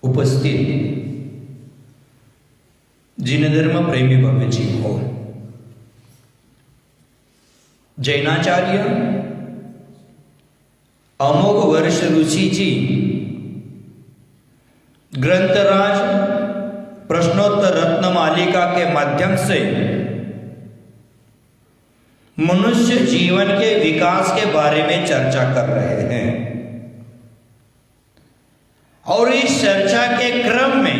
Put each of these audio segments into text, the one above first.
उपस्थित जिनधर्म प्रेमी भव्य जीव हो, जैनाचार्य अमोघ वर्ष ऋषि जी ग्रंथराज प्रश्नोत्तर रत्न मालिका के माध्यम से मनुष्य जीवन के विकास के बारे में चर्चा कर रहे हैं। और इस चर्चा के क्रम में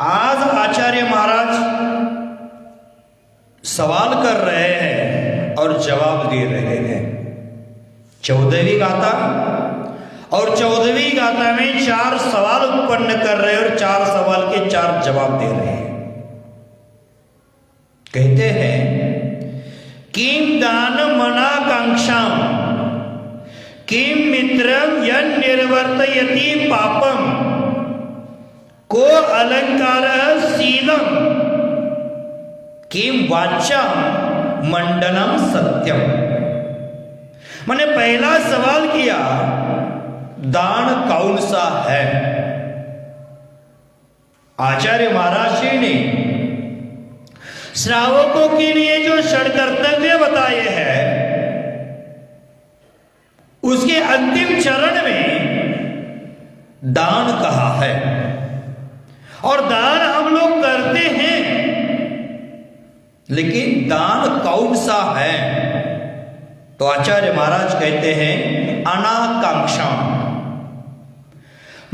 आज आचार्य महाराज सवाल कर रहे हैं और जवाब दे रहे हैं। 14वीं गाथा और 14वीं गाथा में 4 सवाल उत्पन्न कर रहे हैं और 4 सवाल के 4 जवाब दे रहे हैं। कहते हैं किम दान मनाकांक्षा किम मित्रम यन निर्वर्तयति पापम को अलंकार शीलम किम वाचा मंडनम सत्यम। मैंने पहला सवाल किया, दान कौन सा है? आचार्य महाराज जी ने श्रावकों के लिए जो षड कर्तव्य बताए हैं उसके अंतिम चरण में दान कहा है। और दान हम लोग करते हैं, लेकिन दान कौन सा है? तो आचार्य महाराज कहते हैं अनाकांक्षा,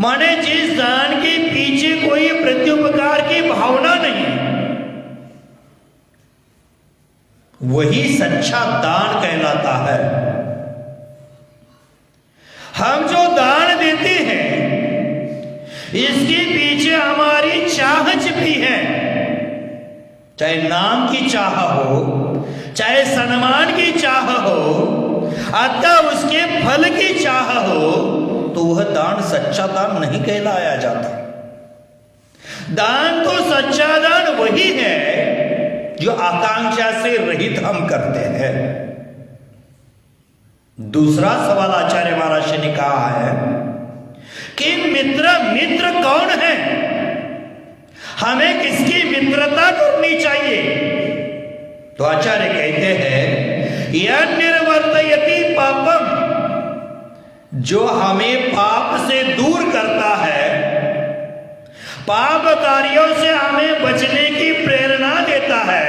माने जिस दान के पीछे कोई प्रत्युपकार की भावना नहीं, वही सच्चा दान कहलाता है। हम जो दान देते हैं इसके पीछे हमारी चाह छिपी है, चाहे नाम की चाह हो, चाहे सम्मान की चाह हो, अथवा उसके फल की चाह हो, तो वह दान सच्चा दान नहीं कहलाया जाता। दान तो सच्चा दान वही है जो आकांक्षा से रहित हम करते हैं। दूसरा सवाल आचार्य महाराज ने कहा है कि मित्र कौन है, हमें किसकी मित्रता करनी चाहिए? तो आचार्य कहते हैं यह निर्वर्तयति पापम, जो हमें पाप से दूर करता है, पाप कार्यों से हमें बचने की प्रेरणा देता है,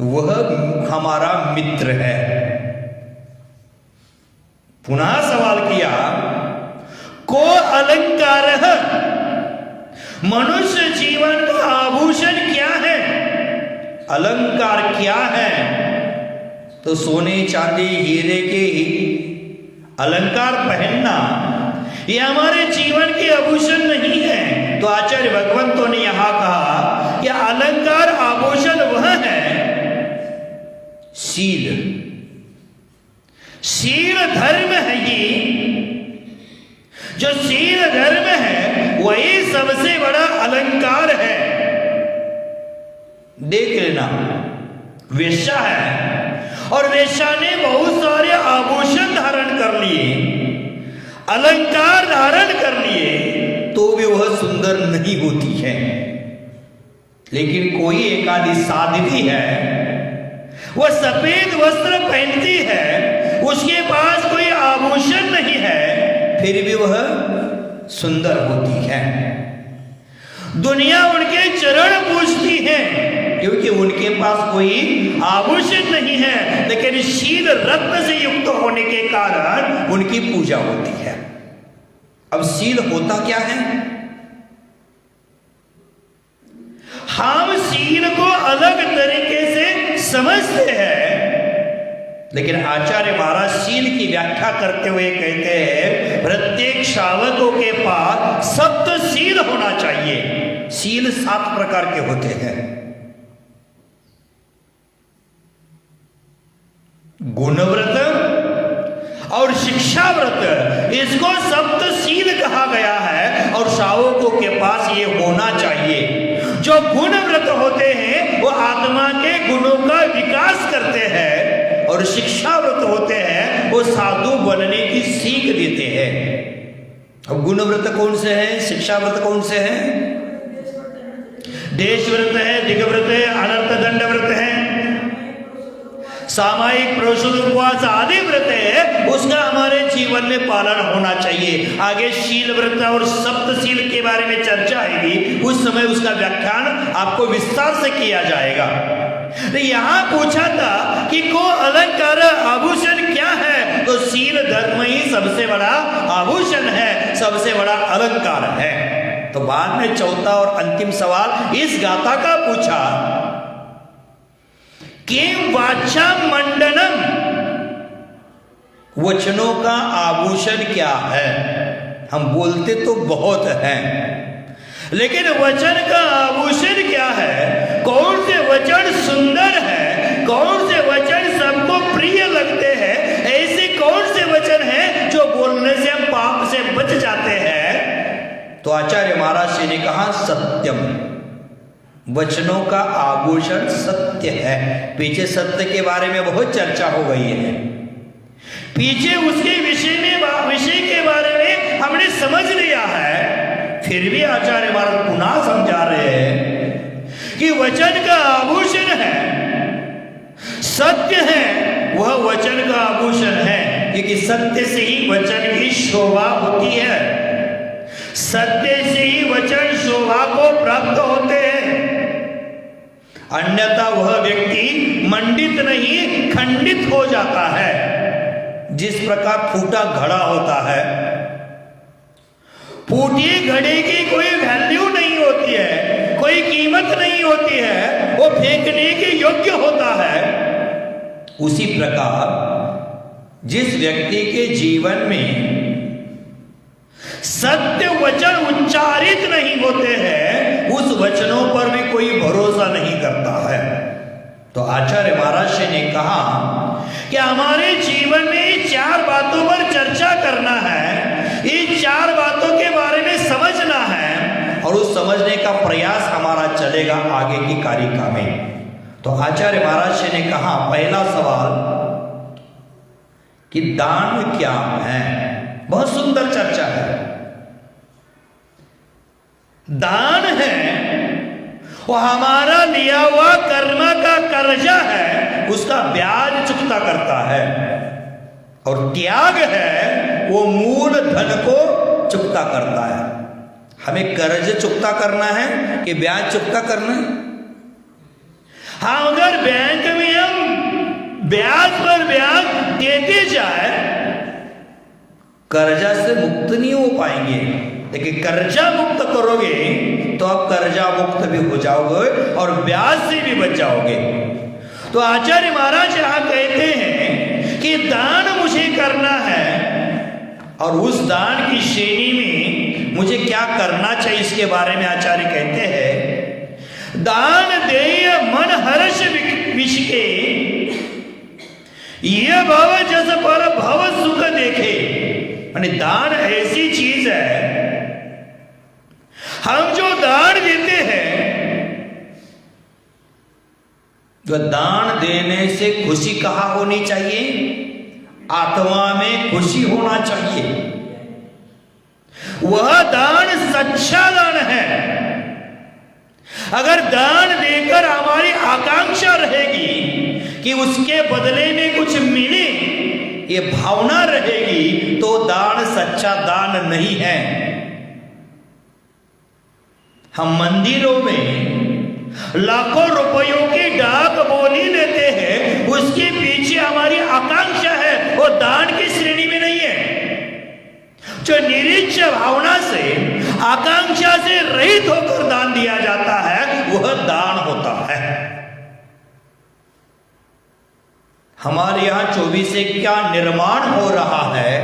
वह हमारा मित्र है। पुनः सवाल किया को अलंकार, मनुष्य जीवन का आभूषण क्या है? अलंकार क्या है? तो सोने चांदी हीरे के ही अलंकार पहनना ये हमारे जीवन के आभूषण नहीं है। तो आचार्य भगवंतों ने यहां कहा कि अलंकार आभूषण वह है शील। शील धर्म है, ये जो शील धर्म है वही सबसे बड़ा अलंकार है। देख लेना, वेश्या है और वेश्या ने बहुत सारे आभूषण धारण कर लिए, अलंकार धारण कर लिए, तो भी वह सुंदर नहीं होती है। लेकिन कोई एक आदि साध्वी है, वह सफेद वस्त्र पहनती है, उसके पास कोई आभूषण नहीं है, फिर भी वह सुंदर होती है। दुनिया उनके चरण पूजती है क्योंकि उनके पास कोई आभूषण नहीं है, लेकिन शील रत्न से युक्त होने के कारण उनकी पूजा होती है। अब शील होता क्या है? हम शील को अलग तरीके से समझते हैं, लेकिन आचार्य महाराज शील की व्याख्या करते हुए कहते हैं प्रत्येक श्रावकों के पास सप्त शील होना चाहिए। शील 7 प्रकार के होते हैं। गुणव्रत और शिक्षा व्रत, इसको सप्त शील कहा गया है और श्रावकों के पास ये होना चाहिए। जो गुण व्रत होते हैं वो आत्मा के गुणों का विकास करते हैं और शिक्षाव्रत होते हैं वो साधु बनने की सीख देते हैं। अब गुण व्रत कौन से हैं, शिक्षा व्रत कौन से हैं? देश व्रत है, दिग व्रत है, अनर्थ दंड व्रत है, सामायिक प्रोषद उपवास आदि व्रत है, उसका हमारे जीवन में पालन होना चाहिए। आगे शील व्रत और सप्तशील के बारे में चर्चा आएगी, उस समय उसका व्याख्यान आपको विस्तार से किया जाएगा। तो यहां पूछा था कि को अलंकार आभूषण क्या है, तो शील धर्म ही सबसे बड़ा आभूषण है, सबसे बड़ा अलंकार है। तो बाद में चौथा और अंतिम सवाल इस गाथा का पूछा कि वाचा मंडनम, वचनों का आभूषण क्या है? हम बोलते तो बहुत हैं, लेकिन वचन का आभूषण क्या है? कौन से वचन सुंदर है, कौन से वचन सबको प्रिय लगते हैं, ऐसे कौन से वचन हैं जो बोलने से हम पाप से बच जाते हैं? तो आचार्य महाराज जी ने कहा सत्यम, वचनों का आभूषण सत्य है। पीछे सत्य के बारे में बहुत चर्चा हो गई है, पीछे उसके विषय के बारे में हमने समझ लिया है, फिर भी आचार्य महाराज पुनः समझा रहे हैं कि वचन का आभूषण है, सत्य है, वह वचन का आभूषण है, क्योंकि सत्य से ही वचन की शोभा होती है, सत्य से ही वचन शोभा को प्राप्त होते हैं। अन्यथा वह व्यक्ति मंडित नहीं खंडित हो जाता है। जिस प्रकार फूटा घड़ा होता है, फूटे घड़े की कोई वैल्यू नहीं होती है, कोई कीमत नहीं होती है, वो फेंकने के योग्य होता है। उसी प्रकार जिस व्यक्ति के जीवन में सत्य वचन उच्चारित नहीं होते हैं, उस वचनों पर भी कोई भरोसा नहीं करता है। तो आचार्य महाराज ने कहा कि हमारे जीवन में चार बातों पर चर्चा करना है, इन चार बातों के बारे में समझना है, और उस समझने का प्रयास हमारा चलेगा आगे की कारिका में। तो आचार्य महाराज ने कहा पहला सवाल कि दान क्या है। बहुत सुंदर चर्चा है। दान है वो हमारा लिया हुआ कर्म का कर्जा है, उसका ब्याज चुकता करता है, और त्याग है वो मूल धन को चुकता करता है। हमें कर्ज चुकता करना है कि ब्याज चुकता करना है? हाँ, अगर बैंक में हम ब्याज पर ब्याज देते जाए, कर्जा से मुक्त नहीं हो पाएंगे, लेकिन कर्जा मुक्त करोगे तो आप कर्जा मुक्त भी हो जाओगे और ब्याज से भी बच जाओगे। तो आचार्य महाराज यहां कहते हैं कि दान मुझे करना है, और उस दान की श्रेणी में मुझे क्या करना चाहिए इसके बारे में आचार्य कहते हैं दान देय मन हर्ष विषके, ये भव जस पर भव सुख देखे। यानी दान ऐसी चीज है, हम जो दान देते हैं, जो दान देने से खुशी कहाँ होनी चाहिए? आत्मा में खुशी होना चाहिए। वह दान सच्चा दान है। अगर दान देकर हमारी आकांक्षा रहेगी कि उसके बदले में कुछ मिले, ये भावना रहेगी, तो दान सच्चा दान नहीं है। हम मंदिरों में लाखों रुपयों की डाक बोली लेते हैं, उसके पीछे हमारी आकांक्षा है, वो दान की श्रेणी में नहीं है। जो निरीक्ष भावना से, आकांक्षा से रहित होकर दान दिया जाता है, वह दान होता है। हमारे यहां 24 से क्या निर्माण हो रहा है,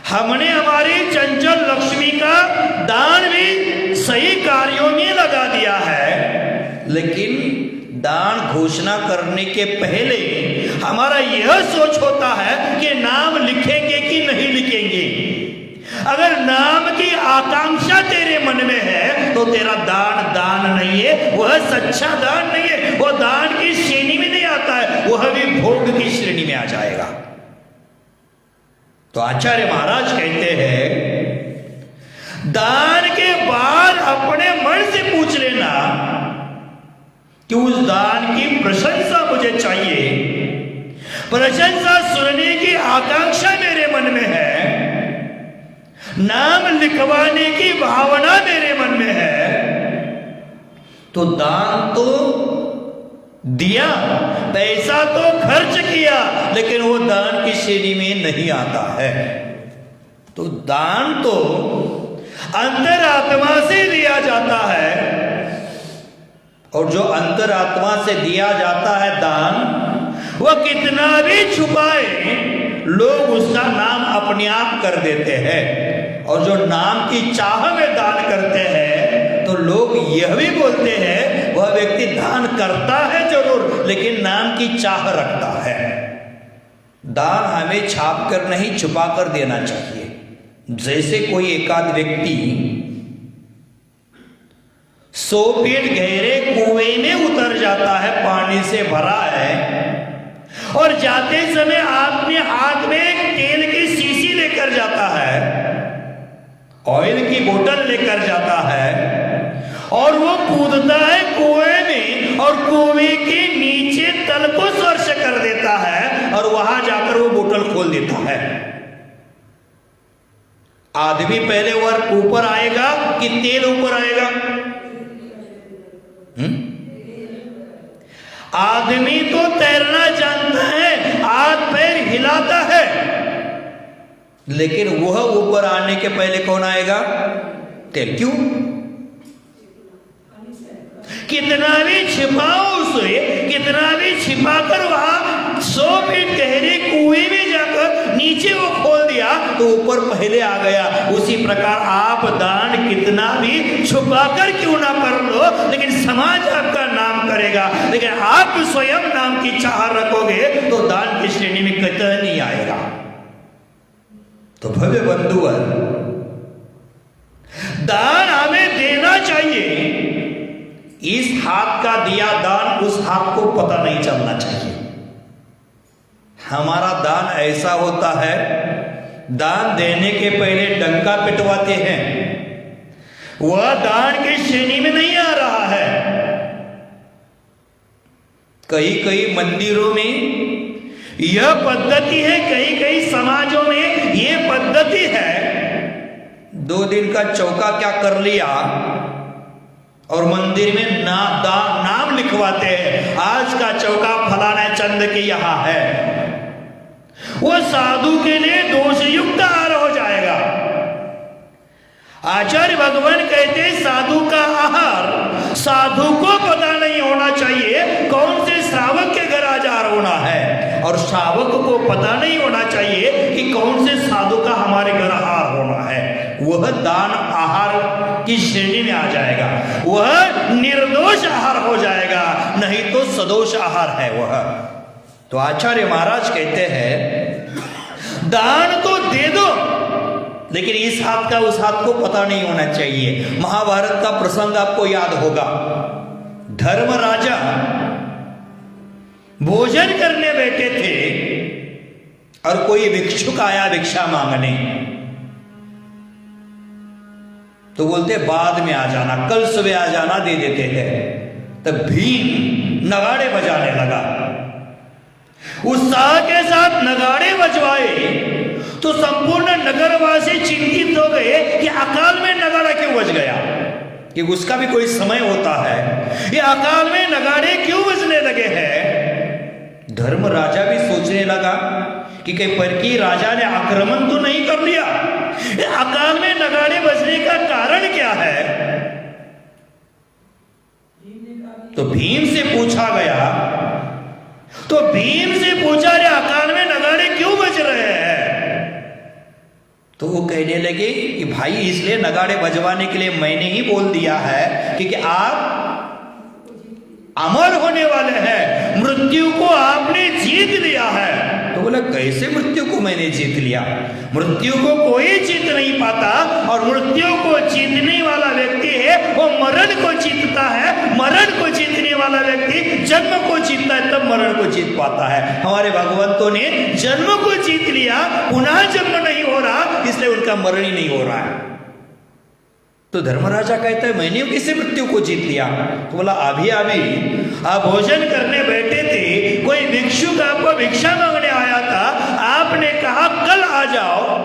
हमने हमारी चंचल लक्ष्मी का दान भी सही कार्यों में लगा दिया है, लेकिन दान घोषणा करने के पहले हमारा यह सोच होता है कि नाम लिखेंगे कि नहीं लिखेंगे। अगर नाम की आकांक्षा तेरे मन में है तो तेरा दान दान नहीं है, वह सच्चा दान नहीं है, वह दान की श्रेणी में नहीं आता है, वह भी भोग की में आ जाएगा। तो आचार्य महाराज कहते हैं दान के बाद अपने मन से पूछ लेना कि उस दान की प्रशंसा मुझे चाहिए, प्रशंसा सुनने की आकांक्षा मेरे मन में है, नाम लिखवाने की भावना मेरे मन में है, तो दान तो दिया, पैसा तो खर्च किया, लेकिन वो दान की श्रेणी में नहीं आता है। तो दान तो अंतरात्मा से दिया जाता है, और जो अंतरात्मा से दिया जाता है दान, वह कितना भी छुपाए लोग उसका नाम अपने आप कर देते हैं। और जो नाम की चाह में दान करते हैं तो लोग यह भी बोलते हैं वह व्यक्ति दान करता है जरूर, लेकिन नाम की चाह रखता है। दान हमें छाप कर नहीं, छुपा कर देना चाहिए। जैसे कोई एकाध व्यक्ति 100 फीट गहरे कुएं में उतर जाता है, पानी से भरा है, और जाते समय अपने हाथ में एक तेल की शीशी लेकर जाता है, ऑयल की बोतल लेकर जाता है, और वो कूदता है कुएं में, और कुएं के नीचे तल को स्पर्श कर देता है, और वहां जाकर वो बोतल खोल देता है। आदमी पहले वर्ग ऊपर आएगा कि तेल ऊपर आएगा? आदमी तो तैरना जानता है, हाथ पैर हिलाता है, लेकिन वह ऊपर आने के पहले कौन आएगा? तेल। क्यों? कितना भी छिपाओ उसे, कितना भी छिपाकर वहां 100 फीट गहरे कुएं में जाकर नीचे वो खोल दिया तो ऊपर पहले आ गया। उसी प्रकार आप दान कितना भी छुपाकर क्यों ना कर लो, लेकिन समाज आपका नाम करेगा, लेकिन आप स्वयं नाम की चाह रखोगे तो दान की श्रेणी में कतई नहीं आएगा। तो भव्य बंधुवर, दान हमें देना चाहिए। इस हाथ का दिया दान उस हाथ को पता नहीं चलना चाहिए। हमारा दान ऐसा होता है, दान देने के पहले डंका पिटवाते हैं, वह दान की श्रेणी में नहीं आ रहा है। कई कई मंदिरों में यह पद्धति है, कई कई समाजों में यह पद्धति है। 2 दिन का चौका क्या कर लिया और मंदिर में नाम लिखवाते हैं, आज का चौका फलाना चंद के यहां है। वो साधु के लिए दोषयुक्त आहार हो जाएगा। आचार्य भगवान कहते हैं साधु का आहार साधु को पता नहीं होना चाहिए कौन से श्रावक के घर आज आहार होना है, और श्रावक को पता नहीं होना चाहिए कि कौन से साधु का हमारे घर आहार होना है। वह दान आहार की श्रेणी में आ जाएगा, वह निर्दोष आहार हो जाएगा, नहीं तो सदोष आहार है वह। तो आचार्य महाराज कहते हैं दान तो दे दो, लेकिन इस हाथ का उस हाथ को पता नहीं होना चाहिए। महाभारत का प्रसंग आपको याद होगा। धर्म राजा भोजन करने बैठे थे और कोई भिक्षुक आया भिक्षा मांगने, तो बोलते बाद में आ जाना, कल सुबह आ जाना, दे देते थे। तब भीम नगाड़े बजाने लगा, उत्साह के साथ नगाड़े बजवाए तो संपूर्ण नगरवासी चिंतित हो गए कि अकाल में नगाड़ा क्यों बज गया, कि उसका भी कोई समय होता है, ये अकाल में नगाड़े क्यों बजने लगे हैं। धर्म राजा भी सोचने लगा कि कहीं पर की राजा ने आक्रमण तो नहीं कर लिया, अकाल में नगाड़े बजने का कारण क्या है। तो भीम से पूछा गया, तो भीम से पूछा रे अकाल में नगाड़े क्यों बज रहे हैं। तो वो कहने लगे कि भाई इसलिए नगाड़े बजवाने के लिए मैंने ही बोल दिया है क्योंकि आप अमर होने वाले हैं, मृत्यु को आपने जीत लिया है। तो बोला कैसे मृत्यु को मैंने जीत लिया? मृत्यु को कोई जीत नहीं पाता, और मृत्यु को जीतने वाला व्यक्ति है वो मरण को जीतता है। मरण को जीतने वाला व्यक्ति जन्म को जीतता है, तब मरण को जीत पाता है। हमारे भगवंतों ने जन्म को जीत लिया, पुनः जन्म नहीं हो रहा, इसलिए उनका मरण ही नहीं हो रहा है। तो धर्मराजा कहता है मैंने किसी मृत्यु को जीत लिया? तो बोला अभी अभी आप भोजन करने बैठे थे, कोई भिक्षुक आपको भिक्षा मांगने आया था, आपने कहा कल आ जाओ,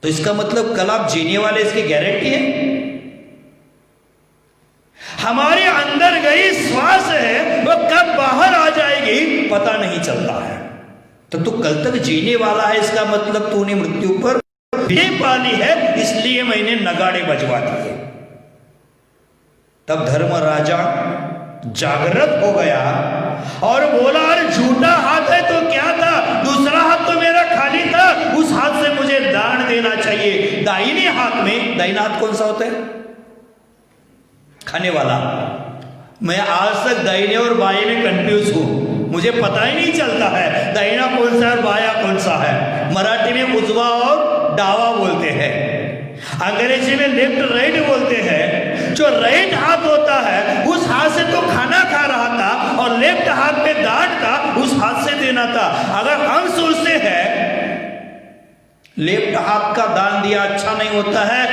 तो इसका मतलब कल आप जीने वाले, इसकी गारंटी है? हमारे अंदर गई श्वास है वो कब बाहर आ जाएगी पता नहीं चलता है। तो तू कल तक जीने वाला है, इसका मतलब तूने मृत्यु पर विजय पाली है, इसलिए मैंने नगाड़े बजवा दिए। तब धर्मराजा जागृत हो गया और बोला अरे झूठा हाथ है तो क्या था, दूसरा हाथ तो मेरा खाली था, उस हाथ से मुझे दान देना चाहिए। दाहिने हाथ में, दाहिना हाथ कौन सा होता है? खाने वाला। मैं आज तक दाहिने और बाएं में कंफ्यूज हूं, मुझे पता ही नहीं चलता है दाहिना कौन सा है और बाया कौन सा है। मराठी में उजवा और डावा बोलते हैं, अंग्रेजी में लेफ्ट राइट बोलते हैं। जो राइट हाथ होता है उस हाथ से तो खाना खा रहा था और लेफ्ट हाथ में दान था, उस हाथ से देना था। अगर हम सोचते हैं लेफ्ट हाथ का दान दिया अच्छा नहीं होता है,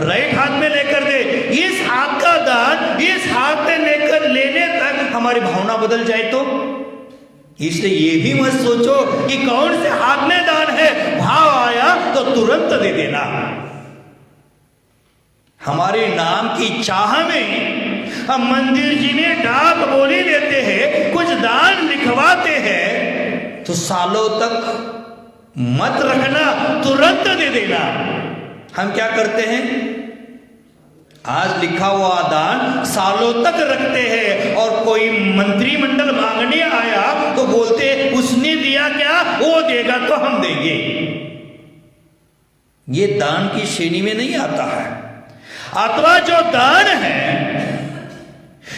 राइट हाथ में लेकर दे, इस हाथ का दान इस हाथ में लेकर लेने तक हमारी भावना बदल जाए तो, इसलिए ये भी मत सोचो कि कौन से हाथ में दान है, भाव आया तो तुरंत दे देना। हमारे नाम की चाह में हम मंदिर जी में डाक बोली देते हैं, कुछ दान लिखवाते हैं, तो सालों तक मत रखना, तुरंत दे देना। हम क्या करते हैं, आज लिखा हुआ दान सालों तक रखते हैं, और कोई मंत्रिमंडल मांगने आया तो बोलते उसने दिया क्या, वो देगा तो हम देंगे। ये दान की श्रेणी में नहीं आता है। अथवा जो दान है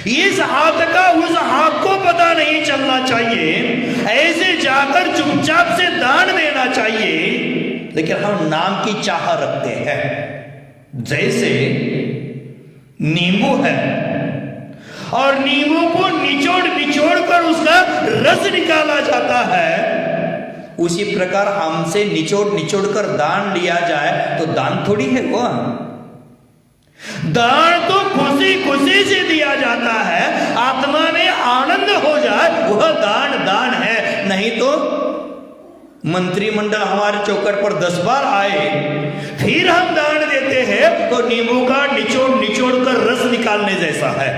इस हाथ का उस हाथ को पता नहीं चलना चाहिए, ऐसे जाकर चुपचाप से दान देना चाहिए, लेकिन हम नाम की चाह रखते हैं। जैसे नींबू है और नींबू को निचोड़ कर उसका रस निकाला जाता है, उसी प्रकार हमसे निचोड़ कर दान लिया जाए तो दान थोड़ी है वो। दान तो खुशी से दिया जाता है, आत्मा में आनंद हो जाए वह दान है। नहीं तो मंत्रिमंडल हमारे चौकट पर 10 बार आए फिर हम दान देते हैं तो नींबू का निचोड़ कर रस निकालने जैसा है।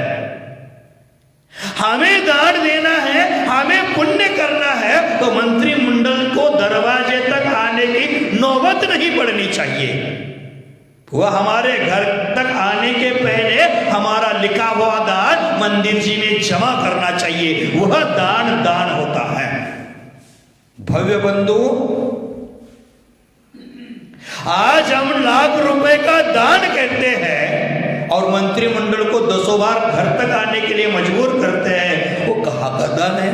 हमें दान देना है, हमें पुण्य करना है, तो मंत्रिमंडल को दरवाजे तक आने की नौबत नहीं पड़नी चाहिए। वह हमारे घर तक आने के पहले हमारा लिखा हुआ दान मंदिर जी में जमा करना चाहिए, वह दान होता है। भव्य बंधु, आज हम लाख रुपए का दान कहते हैं और मंत्रिमंडल को 10 बार घर तक आने के लिए मजबूर करते हैं। वो कहाँ का दान है,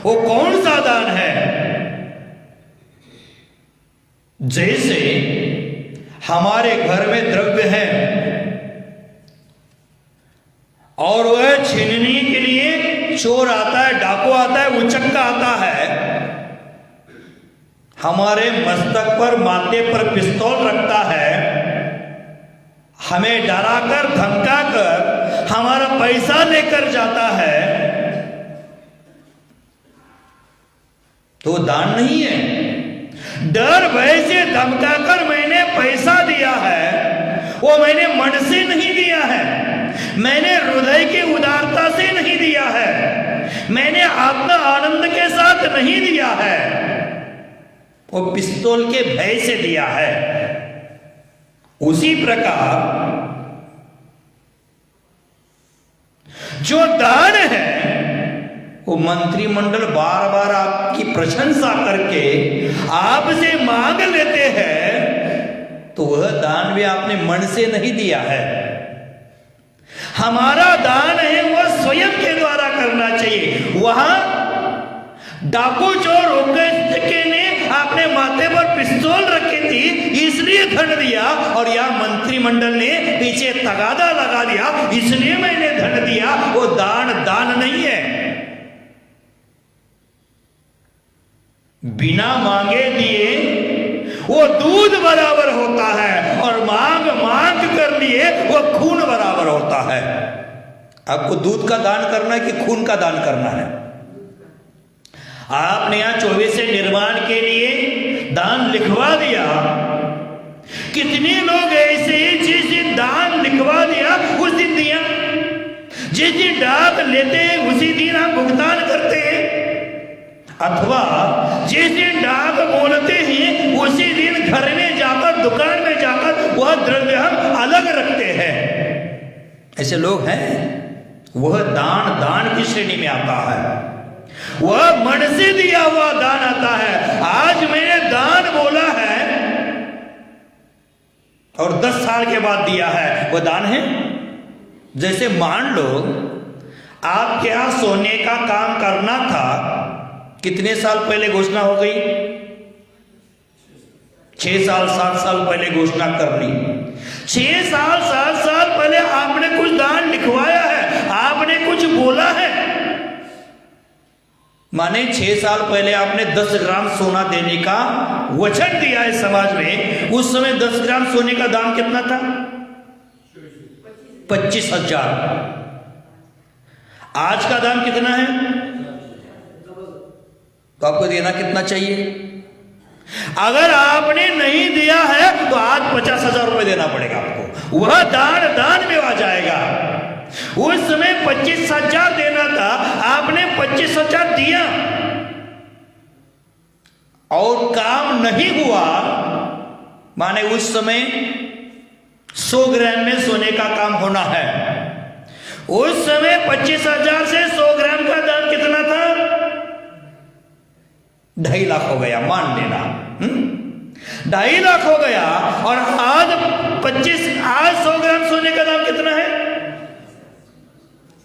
वो कौन सा दान है? जैसे हमारे घर में द्रव्य है और वह छीनने के लिए चोर आता है, डाकू आता है, उचक्का आता है, हमारे मस्तक पर माथे पर पिस्तौल रखता है, हमें डराकर धमकाकर हमारा पैसा लेकर जाता है, तो दान नहीं है। डर भय से धमकाकर मैंने पैसा दिया है, वो मैंने मन से नहीं दिया है, मैंने हृदय की उदारता से नहीं दिया है, मैंने आत्मा आनंद के साथ नहीं दिया है, वो पिस्तौल के भय से दिया है। उसी प्रकार जो दान है वो मंत्रिमंडल बार बार आपकी प्रशंसा करके आपसे मांग लेते हैं, तो वह दान भी आपने मन से नहीं दिया है। हमारा दान है वह स्वयं के द्वारा करना चाहिए। वहां डाकू चोर होकर ने अपने माथे पर पिस्तौल रखी थी, इसलिए धन दिया, और यह मंत्रिमंडल ने पीछे तगादा लगा दिया, इसलिए मैंने धन दिया। वो दान दान नहीं है। बिना मांगे दिए वो दूध बराबर होता है, और मांग मांग कर लिए वो खून बराबर होता है। आपको दूध का दान करना है कि खून का दान करना है? आपने यहां 24 निर्माण के लिए दान लिखवा दिया। कितने लोग ऐसे जिस दिन दान लिखवा दिया उस दिन दिया, जिस दिन डाक लेते हैं उसी दिन हम भुगतान करते हैं, अथवा जिस दिन डाक बोलते हैं उसी दिन घर में जाकर दुकान में जाकर वह द्रव्य हम अलग रखते हैं। ऐसे लोग हैं। वह दान दान की श्रेणी में आता है, वह मन से दिया हुआ दान आता है। आज मैंने दान बोला है और 10 साल के बाद दिया है, वह दान है। जैसे मान लो आपके यहां सोने का काम करना था, कितने साल पहले घोषणा हो गई? 6 साल 7 साल पहले घोषणा कर ली। 6 साल 7 साल पहले आपने कुछ दान लिखवाया है, आपने कुछ बोला है। माने 6 साल पहले आपने 10 ग्राम सोना देने का वचन दिया है समाज में। उस समय 10 ग्राम सोने का दाम कितना था? 25,000। आज का दाम कितना है? तो आपको देना कितना चाहिए? अगर आपने नहीं दिया है तो आज 50,000 रुपए देना पड़ेगा आपको। वह दान दान में आ जाएगा। उस समय 25,000 देना था, आपने 25,000 दिया और काम नहीं हुआ। माने उस समय 100 ग्राम में सोने का काम होना है। उस समय 25,000 से 100 ग्राम का दाम कितना था? 2.5 लाख हो गया, मान लेना। 2.5 लाख हो गया। और आज 100 ग्राम सोने का दाम कितना है?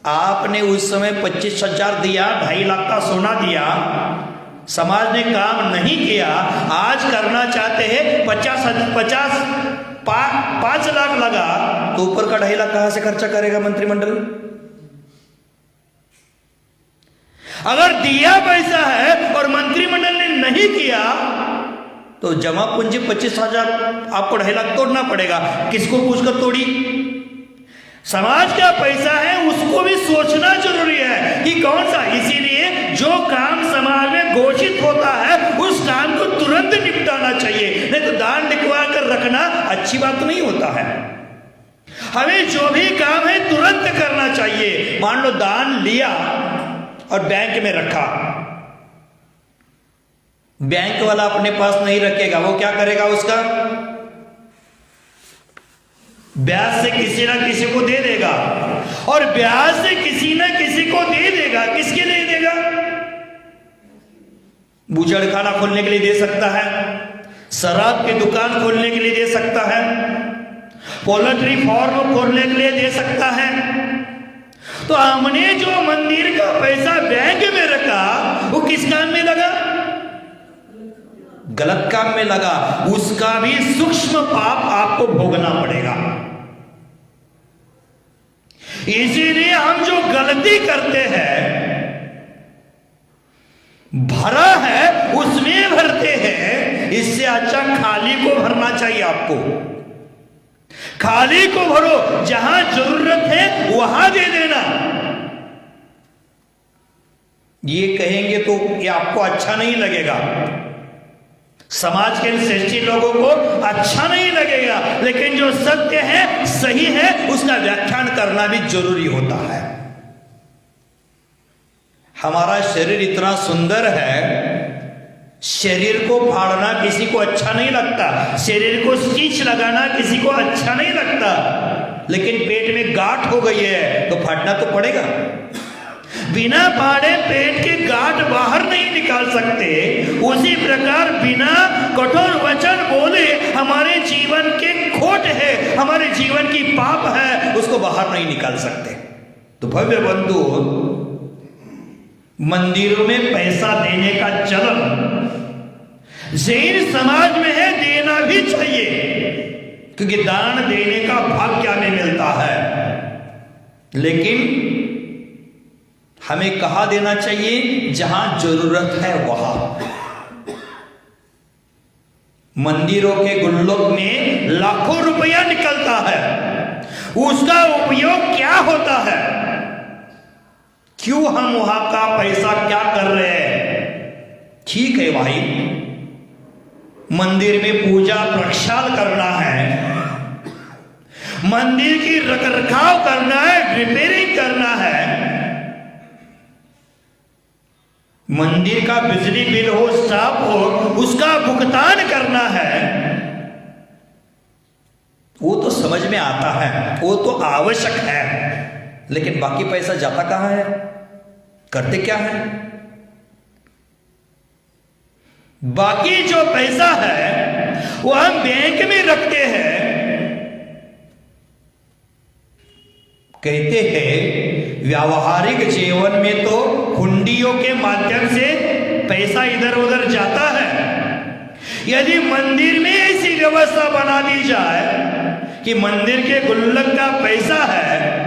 आपने उस समय 25,000 दिया, 2.5 लाख का सोना दिया, समाज ने काम नहीं किया। आज करना चाहते हैं 5 लाख लगा, तो ऊपर का 2.5 लाख कहां से खर्चा करेगा मंत्रिमंडल? अगर दिया पैसा है और मंत्रिमंडल ने नहीं किया तो जमा पूंजी 25,000 आपको 2.5 लाख तोड़ना पड़ेगा। किसको पूछकर तोड़ी? समाज का पैसा है, उसको भी सोचना जरूरी है कि कौन सा। इसीलिए जो काम समाज में घोषित होता है उस काम को तुरंत निपटाना चाहिए, नहीं तो दान लिखवा कर रखना अच्छी बात नहीं होता है। हमें जो भी काम है तुरंत करना चाहिए। मान लो दान लिया और बैंक में रखा, बैंक वाला अपने पास नहीं रखेगा, वो क्या करेगा? उसका ब्याज से किसी ना किसी को दे देगा, और ब्याज से किसी ना किसी को दे देगा। किसके लिए देगा? बूचड़ खाना खोलने के लिए दे सकता है, शराब की दुकान खोलने के लिए दे सकता है, पोल्ट्री फार्म खोलने के लिए दे सकता है। तो हमने जो मंदिर का पैसा बैंक में रखा वो किस काम में लगा? गलत काम में लगा। उसका भी सूक्ष्म पाप आपको भोगना पड़ेगा। इसीलिए हम जो गलती करते हैं, भरा है उसमें भरते हैं। इससे अच्छा खाली को भरना चाहिए आपको। खाली को भरो, जहां जरूरत है वहां दे देना। ये कहेंगे तो ये आपको अच्छा नहीं लगेगा, समाज के श्रेष्ठी लोगों को अच्छा नहीं लगेगा, लेकिन जो सत्य है, सही है, उसका व्याख्यान करना भी जरूरी होता है। हमारा शरीर इतना सुंदर है, शरीर को फाड़ना किसी को अच्छा नहीं लगता, शरीर को स्टिच लगाना किसी को अच्छा नहीं लगता, लेकिन पेट में गांठ हो गई है तो फाड़ना तो पड़ेगा। बिना फाड़े पेट के गांठ बाहर नहीं निकाल सकते। उसी प्रकार बिना कठोर वचन बोले हमारे जीवन के खोट है, हमारे जीवन की पाप है, उसको बाहर नहीं निकाल सकते। तो भव्य बंधु, मंदिरों में पैसा देने का चलन जैन समाज में है, देना भी चाहिए, क्योंकि दान देने का भाग्य हमें मिलता है। लेकिन हमें कहां देना चाहिए? जहां जरूरत है वहां। मंदिरों के गुल्लक में लाखों रुपया निकलता है, उसका उपयोग क्या होता है? क्यों हम वहां का पैसा क्या कर रहे हैं? ठीक है भाई, मंदिर में पूजा प्रक्षाल करना है, मंदिर की रखरखाव करना है, रिपेयरिंग करना है, मंदिर का बिजली बिल हो, स्टाफ हो, उसका भुगतान करना है, वो तो समझ में आता है, वो तो आवश्यक है। लेकिन बाकी पैसा जाता कहां है? करते क्या है? बाकी जो पैसा है वो हम बैंक में रखते हैं। कहते हैं व्यावहारिक जीवन में तो हुंडियों के माध्यम से पैसा इधर उधर जाता है। यदि मंदिर में ऐसी व्यवस्था बना दी जाए कि मंदिर के गुल्लक का पैसा है,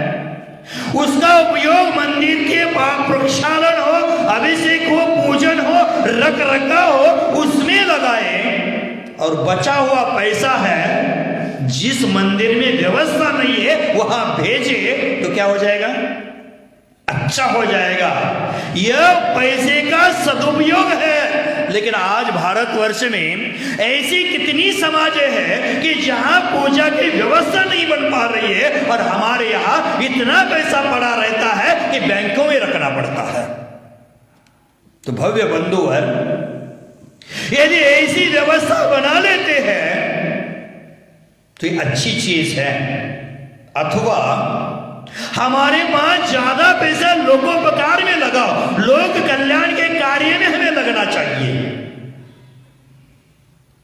उसका उपयोग मंदिर के प्रक्षालन हो, अभिषेक हो, पूजन हो, रख रखाव हो, उसमें लगाए, और बचा हुआ पैसा है जिस मंदिर में व्यवस्था नहीं है वहां भेजे, तो क्या हो जाएगा? अच्छा हो जाएगा। यह पैसे का सदुपयोग है। लेकिन आज भारतवर्ष में ऐसी कितनी समाजें हैं कि जहां पूजा की व्यवस्था नहीं बन पा रही है, और हमारे यहां इतना पैसा पड़ा रहता है कि बैंकों में रखना पड़ता है। तो भव्य बंधुवर, यदि ऐसी व्यवस्था बना लेते हैं तो ये अच्छी चीज है। अथवा हमारे पास ज्यादा पैसा लोकोपकार में लगाओ, लोक कल्याण के कार्य में हमें लगना चाहिए।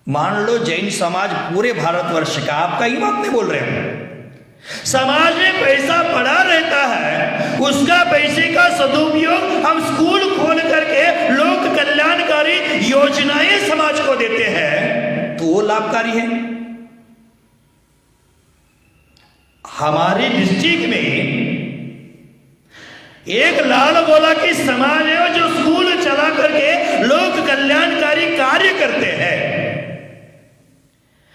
मान लो जैन समाज पूरे भारतवर्ष का, आपका ही बात नहीं बोल रहे हैं, समाज में पैसा पड़ा रहता है, उसका पैसे का सदुपयोग हम स्कूल खोल करके लोक कल्याणकारी योजनाएं समाज को देते हैं, तो वो लाभकारी है। हमारे डिस्ट्रिक्ट में एक लाल गोला की समाज है जो स्कूल चला करके लोक कल्याणकारी कार्य करते हैं।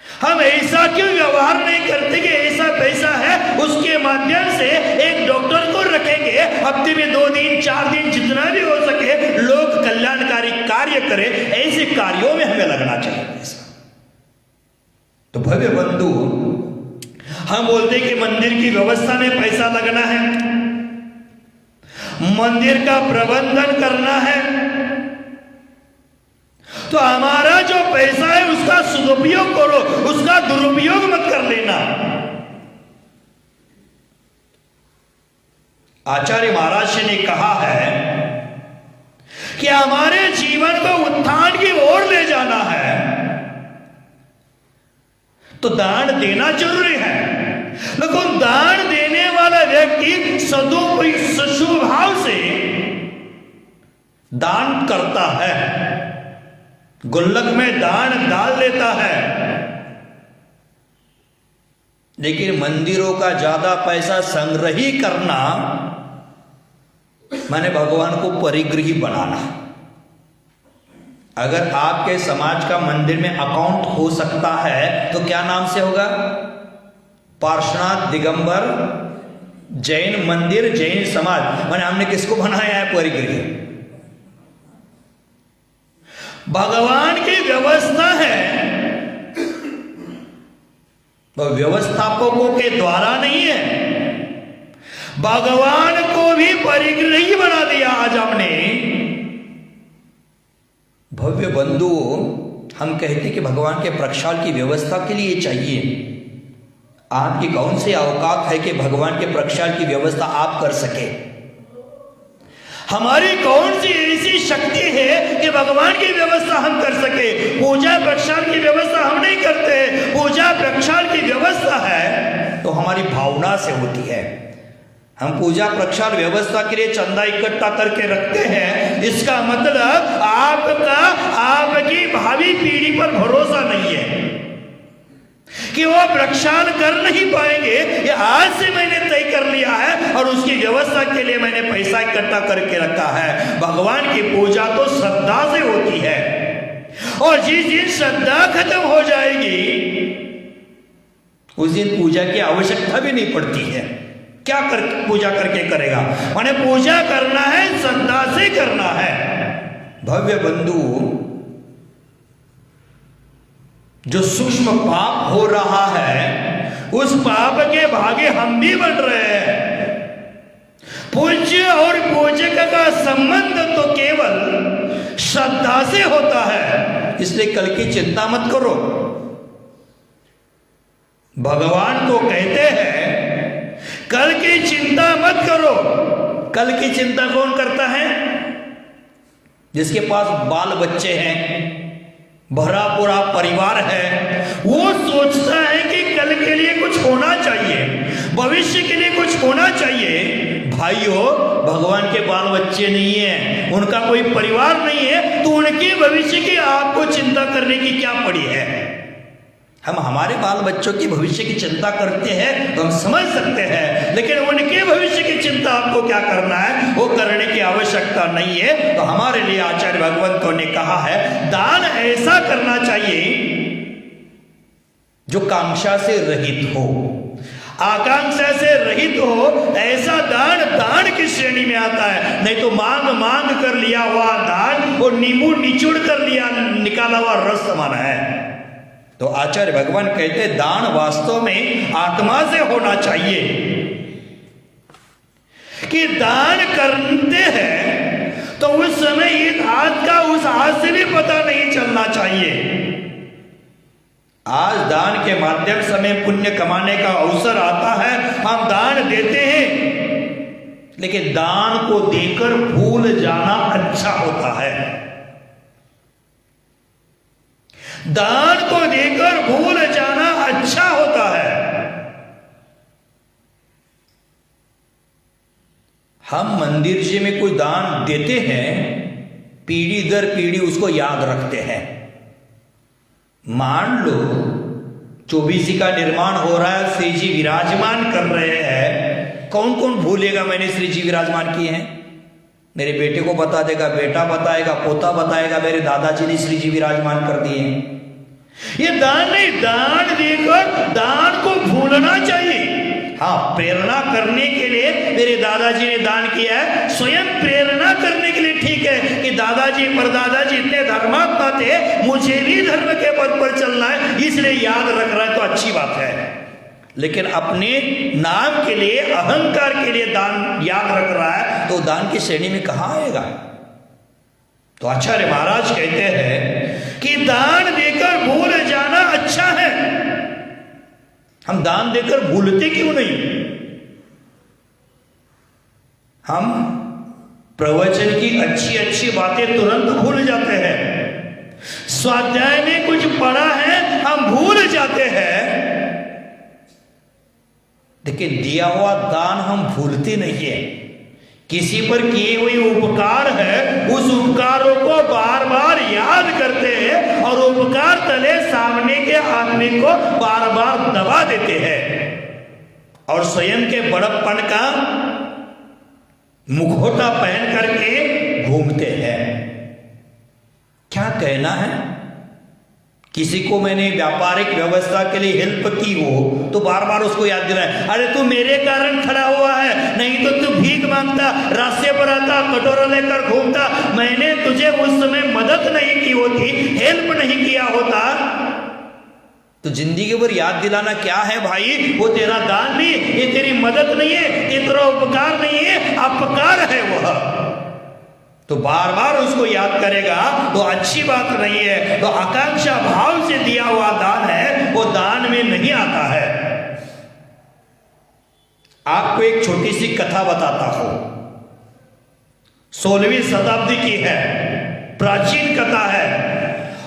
हम ऐसा क्यों व्यवहार नहीं करते कि ऐसा पैसा है, उसके माध्यम से एक डॉक्टर को रखेंगे, हफ्ते में 2 दिन 4 दिन जितना भी हो सके लोक कल्याणकारी कार्य करें। ऐसे कार्यों में हमें लगना चाहिए पैसा। तो भव्य बंधु, हम बोलते कि मंदिर की व्यवस्था में पैसा लगना है, मंदिर का प्रबंधन करना है, तो हमारा जो पैसा है उसका सदुपयोग करो, उसका दुरुपयोग मत कर लेना। आचार्य महाराज ने कहा है कि हमारे जीवन को उत्थान की ओर ले जाना है तो दान देना जरूरी है। लेकिन दान देने वाला व्यक्ति सदुपयोग भाव से दान करता है, गुल्लक में दान डाल लेता है, लेकिन मंदिरों का ज्यादा पैसा संग्रही करना माने भगवान को परिग्रही बनाना। अगर आपके समाज का मंदिर में अकाउंट हो सकता है तो क्या नाम से होगा? पार्श्वनाथ दिगंबर जैन मंदिर जैन समाज। माने हमने किसको बनाया है? परिग्रही। भगवान की व्यवस्था है, वह व्यवस्थापकों के द्वारा नहीं है, भगवान को भी परिग्रही बना दिया आज हमने। भव्य बंधु, हम कहते कि भगवान के प्रक्षाल की व्यवस्था के लिए चाहिए। आपकी कौन सी औकात है कि भगवान के प्रक्षाल की व्यवस्था आप कर सके? हमारी कौन सी ऐसी शक्ति है कि भगवान की व्यवस्था हम कर सके? पूजा प्रक्षाल की व्यवस्था हम नहीं करते। पूजा प्रक्षाल की व्यवस्था है तो हमारी भावना से होती है। हम पूजा प्रक्षाल व्यवस्था के लिए चंदा इकट्ठा करके रखते हैं इसका मतलब आपका आपकी भावी पीढ़ी पर भरोसा नहीं है कि वो प्रक्षाल कर नहीं पाएंगे। ये आज से मैंने तय कर लिया है और उसकी व्यवस्था के लिए मैंने पैसा इकट्ठा करके रखा है। भगवान की पूजा तो श्रद्धा से होती है, और जिस दिन श्रद्धा खत्म हो जाएगी उस दिन पूजा की आवश्यकता भी नहीं पड़ती है। क्या पूजा करके करेगा? माने पूजा करना है, श्रद्धा से करना है। भव्य बंधु, जो सूक्ष्म पाप हो रहा है उस पाप के भागी हम भी बन रहे हैं। पूज्य और पूजक का संबंध तो केवल श्रद्धा से होता है, इसलिए कल की चिंता मत करो। भगवान तो कहते हैं कल की चिंता मत करो। कल की चिंता कौन करता है? जिसके पास बाल बच्चे हैं, भरा पूरा परिवार है, वो सोचता है कि कल के लिए कुछ होना चाहिए, भविष्य के लिए कुछ होना चाहिए। भाइयों, भगवान के बाल बच्चे नहीं है, उनका कोई परिवार नहीं है, तो उनके भविष्य की आपको चिंता करने की क्या पड़ी है? हम हमारे बाल बच्चों की भविष्य की चिंता करते हैं तो हम समझ सकते हैं, लेकिन उनके भविष्य की चिंता आपको क्या करना है, वो करने की आवश्यकता नहीं है। तो हमारे लिए आचार्य भगवंतों ने कहा है दान ऐसा करना चाहिए जो कांक्षा से रहित हो, आकांक्षा से रहित हो। ऐसा दान दान की श्रेणी में आता है, नहीं तो मांग मांग कर लिया हुआ दान और नींबू निचोड़ कर लिया निकाला हुआ रस समान है। तो आचार्य भगवान कहते दान वास्तव में आत्मा से होना चाहिए, कि दान करते हैं तो उस समय इस हाथ का उस हाथ से भी पता नहीं चलना चाहिए। आज दान के माध्यम से हमें पुण्य कमाने का अवसर आता है, हम दान देते हैं, लेकिन दान को देकर भूल जाना अच्छा होता है। दान को देकर भूल जाना अच्छा होता है। हम मंदिर जी में कोई दान देते हैं, पीढ़ी दर पीढ़ी उसको याद रखते हैं। मान लो 24 का निर्माण हो रहा है, श्री जी विराजमान कर रहे हैं, कौन कौन भूलेगा मैंने श्री जी विराजमान किए हैं? मेरे बेटे को बता देगा, बेटा बताएगा, पोता बताएगा, मेरे दादाजी ने श्री जी विराजमान कर दिए हैं। ये दान नहीं, दान देकर दान को भूलना चाहिए। हाँ, प्रेरणा करने के लिए मेरे दादाजी ने दान किया है, स्वयं प्रेरणा करने के लिए ठीक है कि दादाजी परदादाजी इतने धर्मात्मा थे, मुझे भी धर्म के पद पर चलना है, इसलिए याद रख रहा है तो अच्छी बात है। लेकिन अपने नाम के लिए, अहंकार के लिए दान याद रख रहा है तो दान की श्रेणी में कहां आएगा? तो आचार्य महाराज कहते हैं कि दान देकर भूल जाना अच्छा है। हम दान देकर भूलते क्यों नहीं? हम प्रवचन की अच्छी अच्छी बातें तुरंत भूल जाते हैं, स्वाध्याय में कुछ पढ़ा है हम भूल जाते हैं, लेकिन दिया हुआ दान हम भूलते नहीं है। किसी पर किए हुए उपकार है, उस उपकारों को बार बार याद करते हैं और उपकार तले सामने के आदमी को बार बार दबा देते हैं और स्वयं के बड़प्पन का मुखौटा पहन करके घूमते हैं। क्या कहना है? किसी को मैंने व्यापारिक व्यवस्था के लिए हेल्प की हो तो बार बार उसको याद दिलाए, अरे तू मेरे कारण खड़ा हुआ है, नहीं तो तू भीख मांगता, रास्ते पर आता, कटोरा लेकर घूमता, मैंने तुझे उस समय मदद नहीं की होती, हेल्प नहीं किया होता। तो जिंदगी भर याद दिलाना क्या है भाई? वो तेरा दान नहीं, ये तेरी मदद नहीं है, ये तेरा उपकार नहीं है, अपकार है वह। तो बार बार उसको याद करेगा तो अच्छी बात नहीं है। तो आकांक्षा भाव से दिया हुआ दान है, वो दान में नहीं आता है। आपको एक छोटी सी कथा बताता हूं, 16वीं शताब्दी की है, प्राचीन कथा है।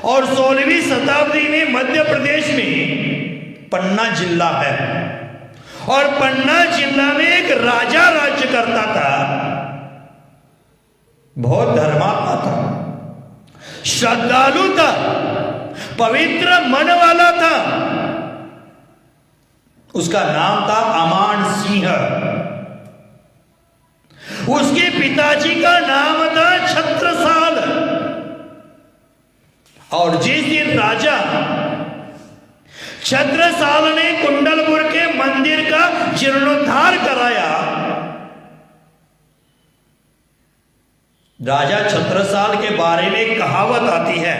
और 16वीं शताब्दी में मध्य प्रदेश में पन्ना जिला है, और पन्ना जिला में एक राजा राज्य करता था बहुत धर्मात्मा था, श्रद्धालु था, पवित्र मन वाला था। उसका नाम था अमान सिंह। उसके पिताजी का नाम था छत्रसाल। और जिस दिन राजा छत्रसाल ने कुंडलपुर के मंदिर का जीर्णोद्धार कराया, राजा छत्रसाल के बारे में कहावत आती है,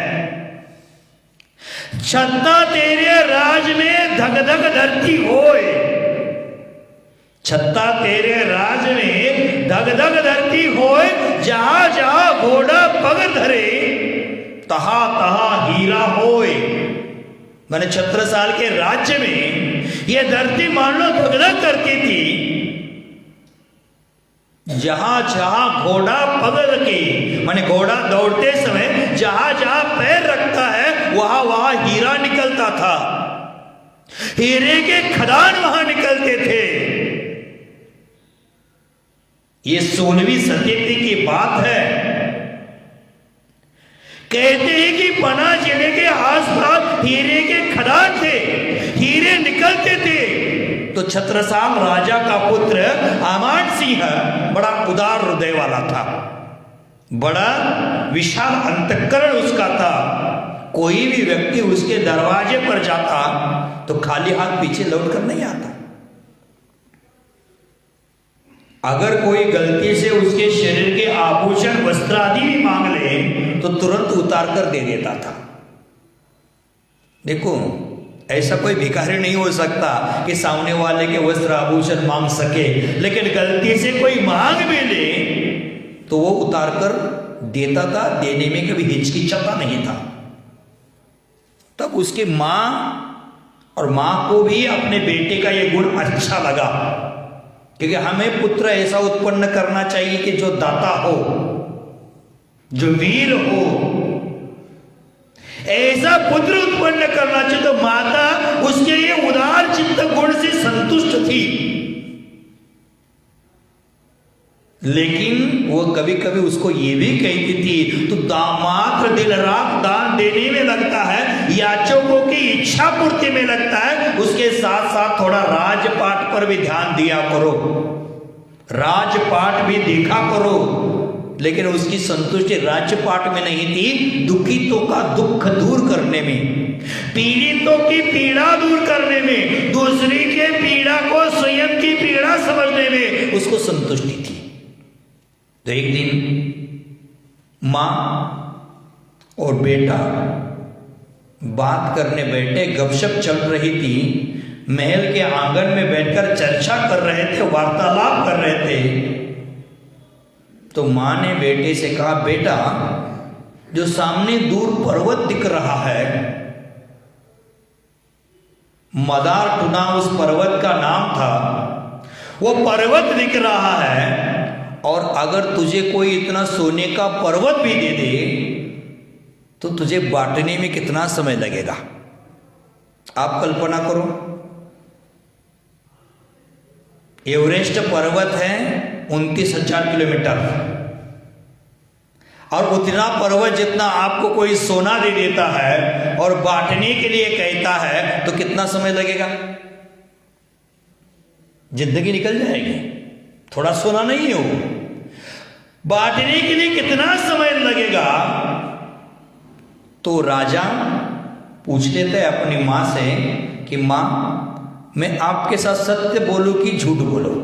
छत्ता तेरे राज में धक धक धरती होए। छत्ता तेरे राज में धक धक धरती होए, जहां जहां घोड़ा पग धरे तहा तहा हीरा होए। मैंने छत्रसाल के राज्य में यह धरती मान लो धक धक करती थी, जहां जहां घोड़ा पग के माने घोड़ा दौड़ते समय जहां जहां पैर रखता है वहां वहां हीरा निकलता था, हीरे के खदान वहां निकलते थे। ये 16वीं शताब्दी की बात है। कहते हैं कि पन्ना जिले के आसपास हीरे के खदान थे, हीरे निकलते थे। तो छत्रसाल राजा का पुत्र अमान सिंह बड़ा उदार हृदय वाला था, बड़ा विशाल अंतःकरण उसका था। कोई भी व्यक्ति उसके दरवाजे पर जाता तो खाली हाथ पीछे लौट कर नहीं आता। अगर कोई गलती से उसके शरीर के आभूषण वस्त्र आदि भी मांग ले तो तुरंत उतार कर दे देता था। देखो, ऐसा कोई भिखारी नहीं हो सकता कि सामने वाले के वस्त्र आभूषण मांग सके, लेकिन गलती से कोई मांग भी ले तो वो उतार कर देता था। देने में कभी हिचकिचाता नहीं था। तब उसकी मां और मां को भी अपने बेटे का यह गुण अच्छा लगा, क्योंकि हमें पुत्र ऐसा उत्पन्न करना चाहिए कि जो दाता हो, जो वीर हो, ऐसा पुत्र उत्पन्न करना चाहिए। तो माता उसके ये उदार चित्त गुण से संतुष्ट थी। लेकिन वो कभी कभी उसको ये भी कहती थी, तो मात्र दिन रात दान देने में लगता है, याचकों की इच्छा पूर्ति में लगता है, उसके साथ साथ थोड़ा राजपाट पर भी ध्यान दिया करो, राजपाट भी देखा करो। लेकिन उसकी संतुष्टि राजपाट में नहीं थी, दुखितों का दुख दूर करने में, पीड़ितों की पीड़ा दूर करने में, दूसरी के पीड़ा को स्वयं की पीड़ा समझने में उसको संतुष्टि थी। तो एक दिन मां और बेटा बात करने बैठे, गपशप चल रही थी, महल के आंगन में बैठकर चर्चा कर रहे थे, वार्तालाप कर रहे थे। तो मां ने बेटे से कहा, बेटा, जो सामने दूर पर्वत दिख रहा है, मदार टुना उस पर्वत का नाम था, वो पर्वत दिख रहा है, और अगर तुझे कोई इतना सोने का पर्वत भी दे दे तो तुझे बांटने में कितना समय लगेगा? आप कल्पना करो, एवरेस्ट पर्वत है 29,000 किलोमीटर, और उतना पर्वत जितना आपको कोई सोना दे देता है और बांटने के लिए कहता है तो कितना समय लगेगा? जिंदगी निकल जाएगी। थोड़ा सोना नहीं हो, बांटने के लिए कितना समय लगेगा? तो राजा पूछ लेते हैं अपनी मां से कि मां, मैं आपके साथ सत्य बोलूं कि झूठ बोलूं?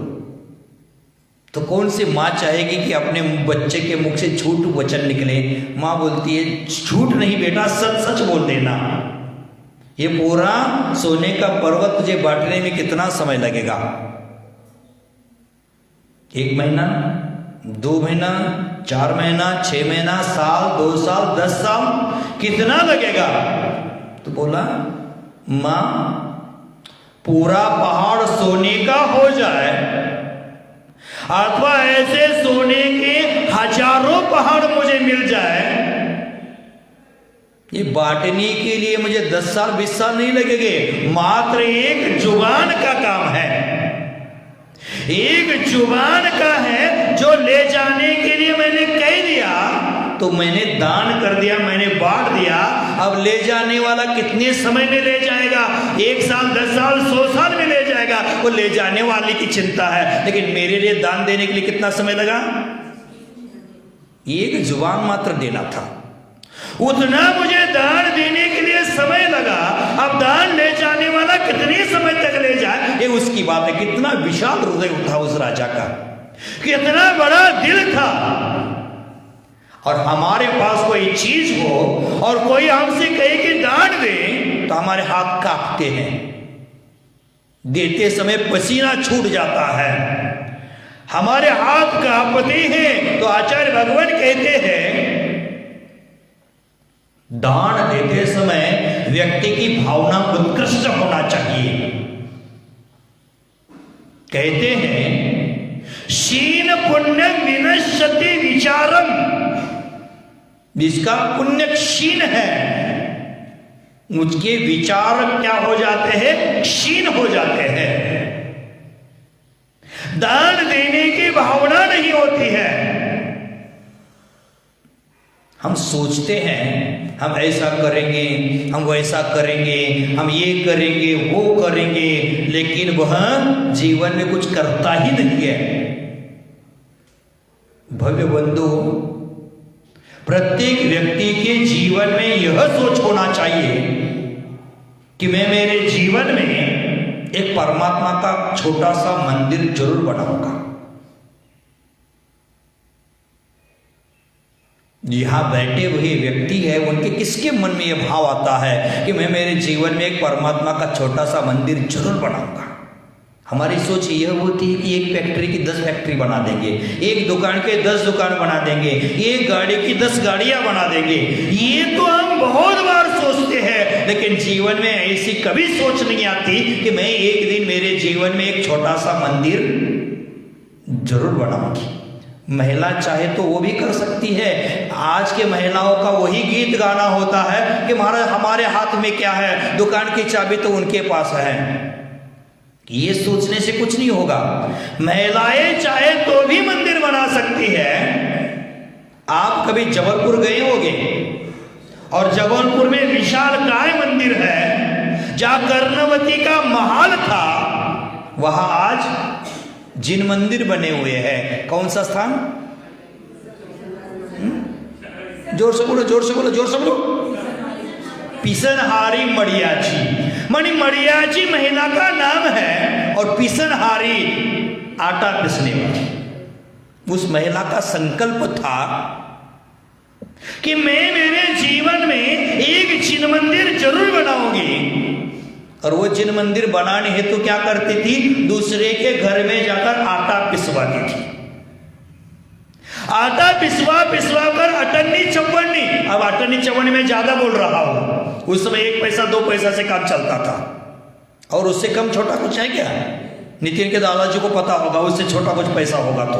तो कौन सी मां चाहेगी कि अपने बच्चे के मुख से झूठ वचन निकले? मां बोलती है, झूठ नहीं बेटा, सच सच बोल देना। ये पूरा सोने का पर्वत तुझे बांटने में कितना समय लगेगा? 1 महीना, 2 महीना, 4 महीना, 6 महीना, साल, 2 साल, 10 साल, कितना लगेगा? तो बोला, मां, पूरा पहाड़ सोने का हो जाए अथवा ऐसे सोने के हजारों पहाड़ मुझे मिल जाए, ये बांटने के लिए मुझे 10 साल 20 साल नहीं लगेंगे, मात्र एक जुबान का काम है। एक जुबान का है जो ले जाने के लिए मैंने कह दिया तो मैंने दान कर दिया, मैंने बांट दिया। अब ले जाने वाला कितने समय में ले जाएगा? 1 साल, 10 साल, 100 साल में ले जाएगा, वो ले जाने वाले की चिंता है। लेकिन मेरे लिए दान देने के लिए कितना समय लगा? एक जुबान मात्र देना था, उतना मुझे दान देने के लिए समय लगा। अब दान ले जाने वाला कितने समय तक ले जाए, ये उसकी बात है। कितना विशाल हृदय था उस राजा का, कितना बड़ा दिल था। और हमारे पास कोई चीज हो और कोई हमसे कहे कि दान दे, तो हमारे हाथ कांपते हैं, देते समय पसीना छूट जाता है, हमारे हाथ कांपते हैं। तो आचार्य भगवान कहते हैं दान देते समय व्यक्ति की भावना उत्कृष्ट होना चाहिए। कहते हैं शीन पुण्य विनश्यति विचारम, जिसका पुण्य क्षीण है उसके विचार क्या हो जाते हैं? क्षीण हो जाते हैं। दान देने की भावना नहीं होती है। हम सोचते हैं हम ऐसा करेंगे, हम वैसा करेंगे, हम ये करेंगे, वो करेंगे, लेकिन वह जीवन में कुछ करता ही नहीं है। भव्य बंधु, प्रत्येक व्यक्ति के जीवन में यह सोच होना चाहिए कि मैं मेरे जीवन में एक परमात्मा का छोटा सा मंदिर जरूर बनाऊंगा। यहां बैठे हुए व्यक्ति है, उनके किसके मन में यह भाव आता है कि मैं मेरे जीवन में एक परमात्मा का छोटा सा मंदिर जरूर बनाऊंगा? हमारी सोच यह होती है कि एक फैक्ट्री की 10 फैक्ट्री बना देंगे, एक दुकान के 10 दुकान बना देंगे, एक गाड़ी की 10 गाड़ियां बना देंगे। ये तो हम बहुत बार सोचते हैं, लेकिन जीवन में ऐसी कभी सोच नहीं आती कि मैं एक दिन मेरे जीवन में एक छोटा सा मंदिर जरूर बनाऊंगी। महिला चाहे तो वो भी कर सकती है। आज के महिलाओं का वही गीत गाना होता है कि हमारे हाथ में क्या है, दुकान की चाबी तो उनके पास है। ये सोचने से कुछ नहीं होगा। महिलाएं चाहे तो भी मंदिर बना सकती है। आप कभी जबलपुर गए होंगे और जबलपुर में विशालकाय मंदिर है, जहां कर्णवती का महल था, वहां आज जिन मंदिर बने हुए हैं। कौन सा स्थान? जोर से बोलो, जोर से बोलो, जोर से बोलो। पिसनहारी मड़ियाची, मानी मड़ियाची महिला का नाम है, और पिसनहारी आटा पिसने वाली। उस महिला का संकल्प था कि मैं मेरे जीवन में एक जिन मंदिर जरूर बनाऊंगी। और वो जिन मंदिर बनाने हेतु क्या करती थी? दूसरे के घर में जाकर आटा पिसवाती थी। आटा पिसवा कर अटन्नी चौवन्नी, अब अटन्नी चौवन्नी में ज्यादा बोल रहा हूं, उस समय 1 पैसा 2 पैसा से काम चलता था, और उससे कम छोटा कुछ है क्या? नितिन के दादाजी को पता होगा उससे छोटा कुछ पैसा होगा। तो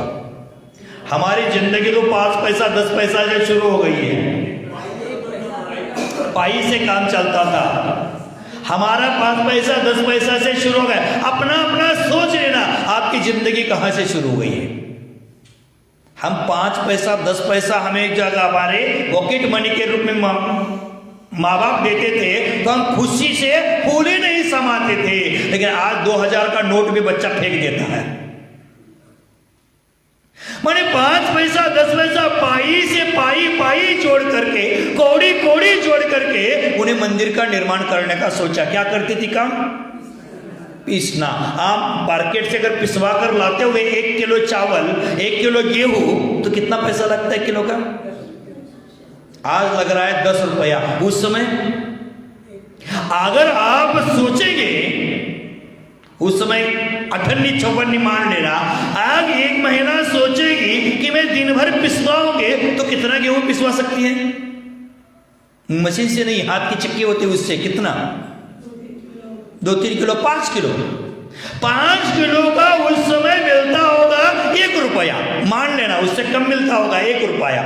हमारी जिंदगी तो 5 पैसा 10 पैसा से शुरू हो गई है। पाई से काम चलता था, हमारा 5 पैसा 10 पैसा से शुरू हो गया। अपना अपना सोच लेना आपकी जिंदगी कहां से शुरू हो गई है। हम 5 पैसा 10 पैसा हमें एक जगह हमारे पॉकेट मनी के रूप में माँ बाप देते थे, तो हम खुशी से फूले नहीं समाते थे। लेकिन आज 2000 का नोट भी बच्चा फेंक देता है। मैंने 5 पैसा 10 पैसा पाई से पाई जोड़ करके, कौड़ी जोड़ करके उन्हें मंदिर का निर्माण करने का सोचा। क्या करती थी काम? पीसना। आप मार्केट से अगर पिसवा कर लाते हुए 1 किलो चावल, 1 किलो गेहूं, तो कितना पैसा लगता है किलो का? आज लग रहा है 10 रुपया। उस समय अगर आप सोचेंगे, उस समय 58-56 मान लेना, आज एक महिला सोचेगी कि मैं दिन भर पिसवाऊंगे तो कितना गेहूं पिसवा सकती है? मशीन से नहीं, हाथ की चक्की होती है, उससे कितना? 2-3 किलो, 5 किलो। 5 किलो का उस समय मिलता होगा 1 रुपया, मान लेना उससे कम मिलता होगा 1 रुपया।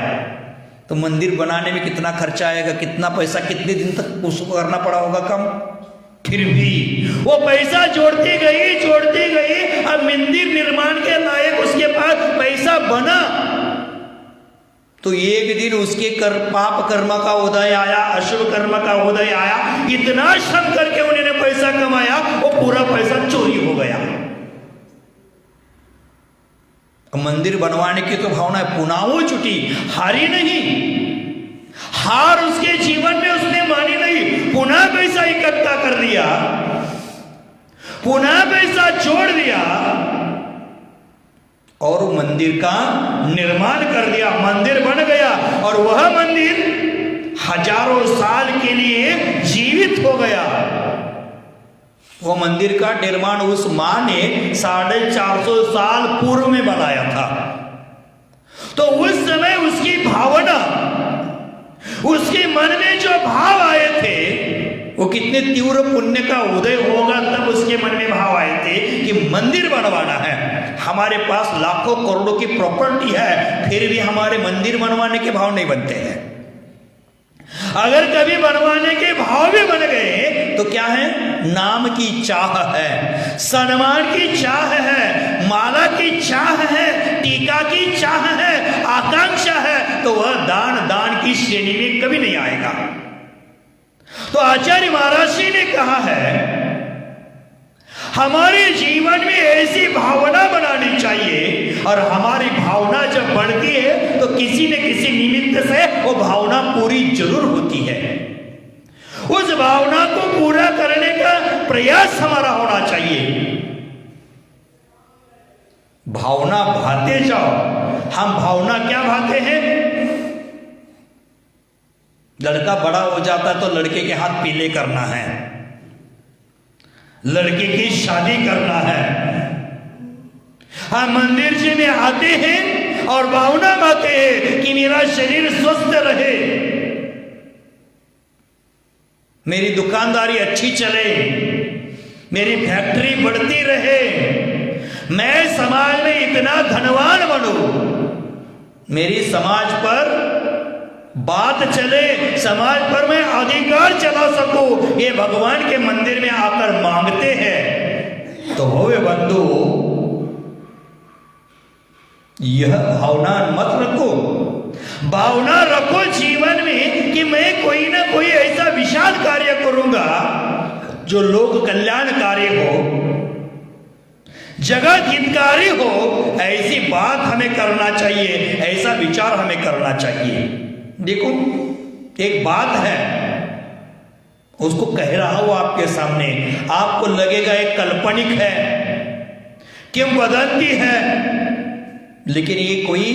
तो मंदिर बनाने में कितना खर्चा आएगा, कितना पैसा, कितने दिन तक उसको करना पड़ा होगा काम? फिर भी वो पैसा जोड़ती गई। अब मंदिर निर्माण के लायक उसके पास पैसा बना तो एक दिन उसके पाप कर्म का उदय आया, अशुभ कर्म का उदय आया। इतना श्रम करके उन्होंने पैसा कमाया, वो पूरा पैसा चोरी हो गया। मंदिर बनवाने की तो भावना पुनः वो छुटी, हारी नहीं। हार उसके जीवन में उसने मानी नहीं। पुनः पैसा इकट्ठा कर दिया, पुनः पैसा जोड़ दिया और मंदिर का निर्माण कर दिया। मंदिर बन गया और वह मंदिर हजारों साल के लिए जीवित हो गया। वो मंदिर का निर्माण उस मां ने 450 साल पूर्व में बनाया था। तो उस समय उसकी भावना, उसके मन में जो भाव आए थे, वो कितने तीव्र पुण्य का उदय होगा तब उसके मन में भाव आए थे कि मंदिर बनवाना है। हमारे पास लाखों करोड़ों की प्रॉपर्टी है, फिर भी हमारे मंदिर बनवाने के भाव नहीं बनते हैं। अगर कभी बनवाने के भाव भी बन गए तो क्या है, नाम की चाह है, सम्मान की चाह है, माला की चाह है, टीका की चाह है, आकांक्षा है, तो वह दान की श्रेणी में कभी नहीं आएगा। तो आचार्य महाराज जी ने कहा है, हमारे जीवन में ऐसी भावना बनानी चाहिए और हमारी भावना जब बढ़ती है तो किसी न किसी निमित्त से वो भावना पूरी जरूर होती है। उस भावना को पूरा करने का प्रयास हमारा होना चाहिए। भावना भाते जाओ। हम भावना क्या भाते हैं? लड़का बड़ा हो जाता है तो लड़के के हाथ पीले करना है, लड़के की शादी करना है। हम मंदिर जी में आते हैं और भावना मांगते हैं कि मेरा शरीर स्वस्थ रहे, मेरी दुकानदारी अच्छी चले, मेरी फैक्ट्री बढ़ती रहे, मैं समाज में इतना धनवान बनूं, मेरी समाज पर बात चले, समाज पर मैं अधिकार चला सकूं, ये भगवान के मंदिर में आकर मांगते हैं। तो होवे बंधु, यह भावना मत रखो। भावना रखो जीवन में कि मैं कोई ना कोई ऐसा विशाल कार्य करूंगा जो लोक कल्याणकारी हो, जगत हितकारी हो। ऐसी बात हमें करना चाहिए, ऐसा विचार हमें करना चाहिए। देखो, एक बात है, उसको कह रहा हूं आपके सामने, आपको लगेगा एक काल्पनिक है, किंवदंती है, लेकिन ये कोई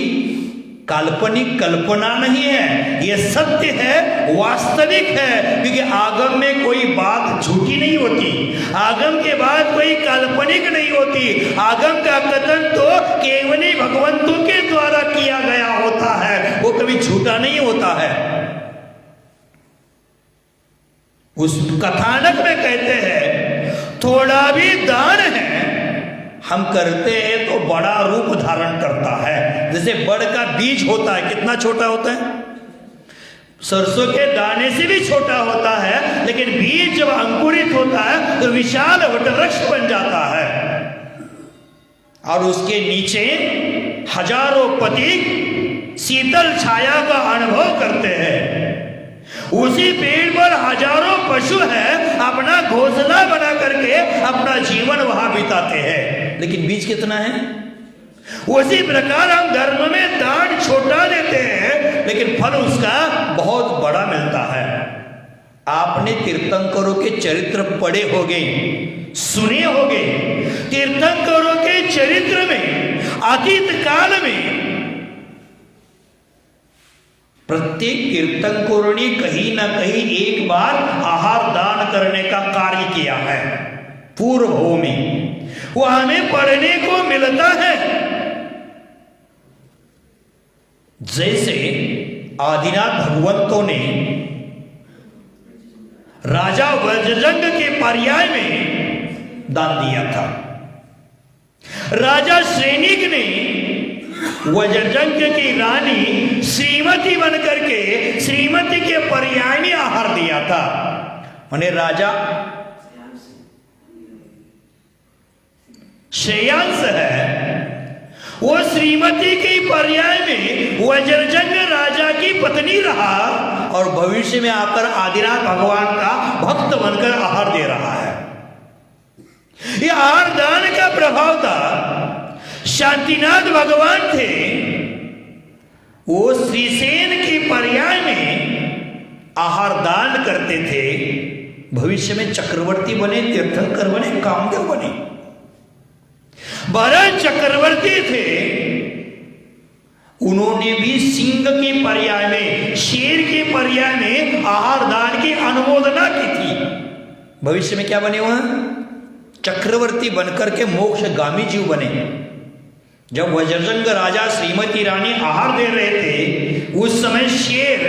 काल्पनिक कल्पना नहीं है, ये सत्य है, वास्तविक है। क्योंकि आगम में कोई बात झूठी नहीं होती, आगम के बाद कोई काल्पनिक नहीं होती। आगम का कथन तो केवल ही भगवंतों के द्वारा किया गया होता है, वो कभी झूठा नहीं होता है। उस कथानक में कहते हैं, थोड़ा भी दान है हम करते हैं तो बड़ा रूप धारण करता है। जैसे बड़ का बीज होता है, कितना छोटा होता है, सरसों के दाने से भी छोटा होता है, लेकिन बीज जब अंकुरित होता है तो विशाल वटवृक्ष बन जाता है और उसके नीचे हजारों पथिक शीतल छाया का अनुभव करते हैं। उसी पेड़ पर हजारों पशु हैं, अपना घोंसला बना करके अपना जीवन वहां बिताते हैं, लेकिन बीज कितना है? उसी प्रकार हम धर्म में दान छोटा देते हैं, लेकिन फल उसका बहुत बड़ा मिलता है। आपने तीर्थंकरों के चरित्र पढ़े होंगे, सुने होंगे। तीर्थंकरों के चरित्र में अतीत काल में प्रत्येक कीर्तनकों ने कहीं ना कहीं एक बार आहार दान करने का कार्य किया है। पूर्व में वो हमें पढ़ने को मिलता है। जैसे आदिनाथ भगवंतों ने राजा वज्रजंग के पर्याय में दान दिया था। राजा श्रेनिक ने वज्रजंग की रानी श्रीमती बनकर के श्रीमती के पर्याय में आहार दिया था। उन्हें राजा श्रेयांश है, वो श्रीमती के पर्याय में वज्रजंग राजा की पत्नी रहा और भविष्य में आकर आदिनाथ भगवान का भक्त बनकर आहार दे रहा है। ये आहार दान का प्रभाव था। शांतिनाथ भगवान थे, वो श्रीसेन के पर्याय में आहार दान करते थे, भविष्य में चक्रवर्ती बने, तीर्थंकर बने, कामदेव बने। भरत चक्रवर्ती थे, उन्होंने भी सिंह के पर्याय में, शेर के पर्याय में आहार दान की अनुमोदना की थी। भविष्य में क्या बने वह? चक्रवर्ती बनकर के मोक्षगामी जीव बने। जब वज्रजंग राजा श्रीमती रानी आहार दे रहे थे, उस समय शेर,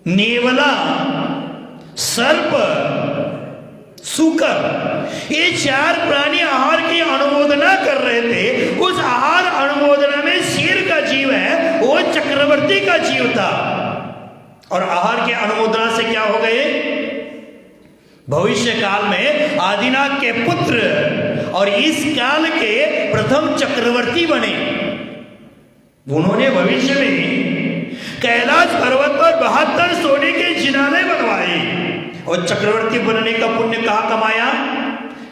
नेवला, सर्प, सूकर, ये चार प्राणी आहार की अनुमोदना कर रहे थे। उस आहार अनुमोदना में शेर का जीव है, वो चक्रवर्ती का जीव था। और आहार के अनुमोदना से क्या हो गए? भविष्य काल में आदिनाथ के पुत्र और इस काल के प्रथम चक्रवर्ती बने। उन्होंने भविष्य में कैलाश पर्वत पर 72 सोने के जिनाने बनवाए और चक्रवर्ती बनने का पुण्य कहाँ कमाया?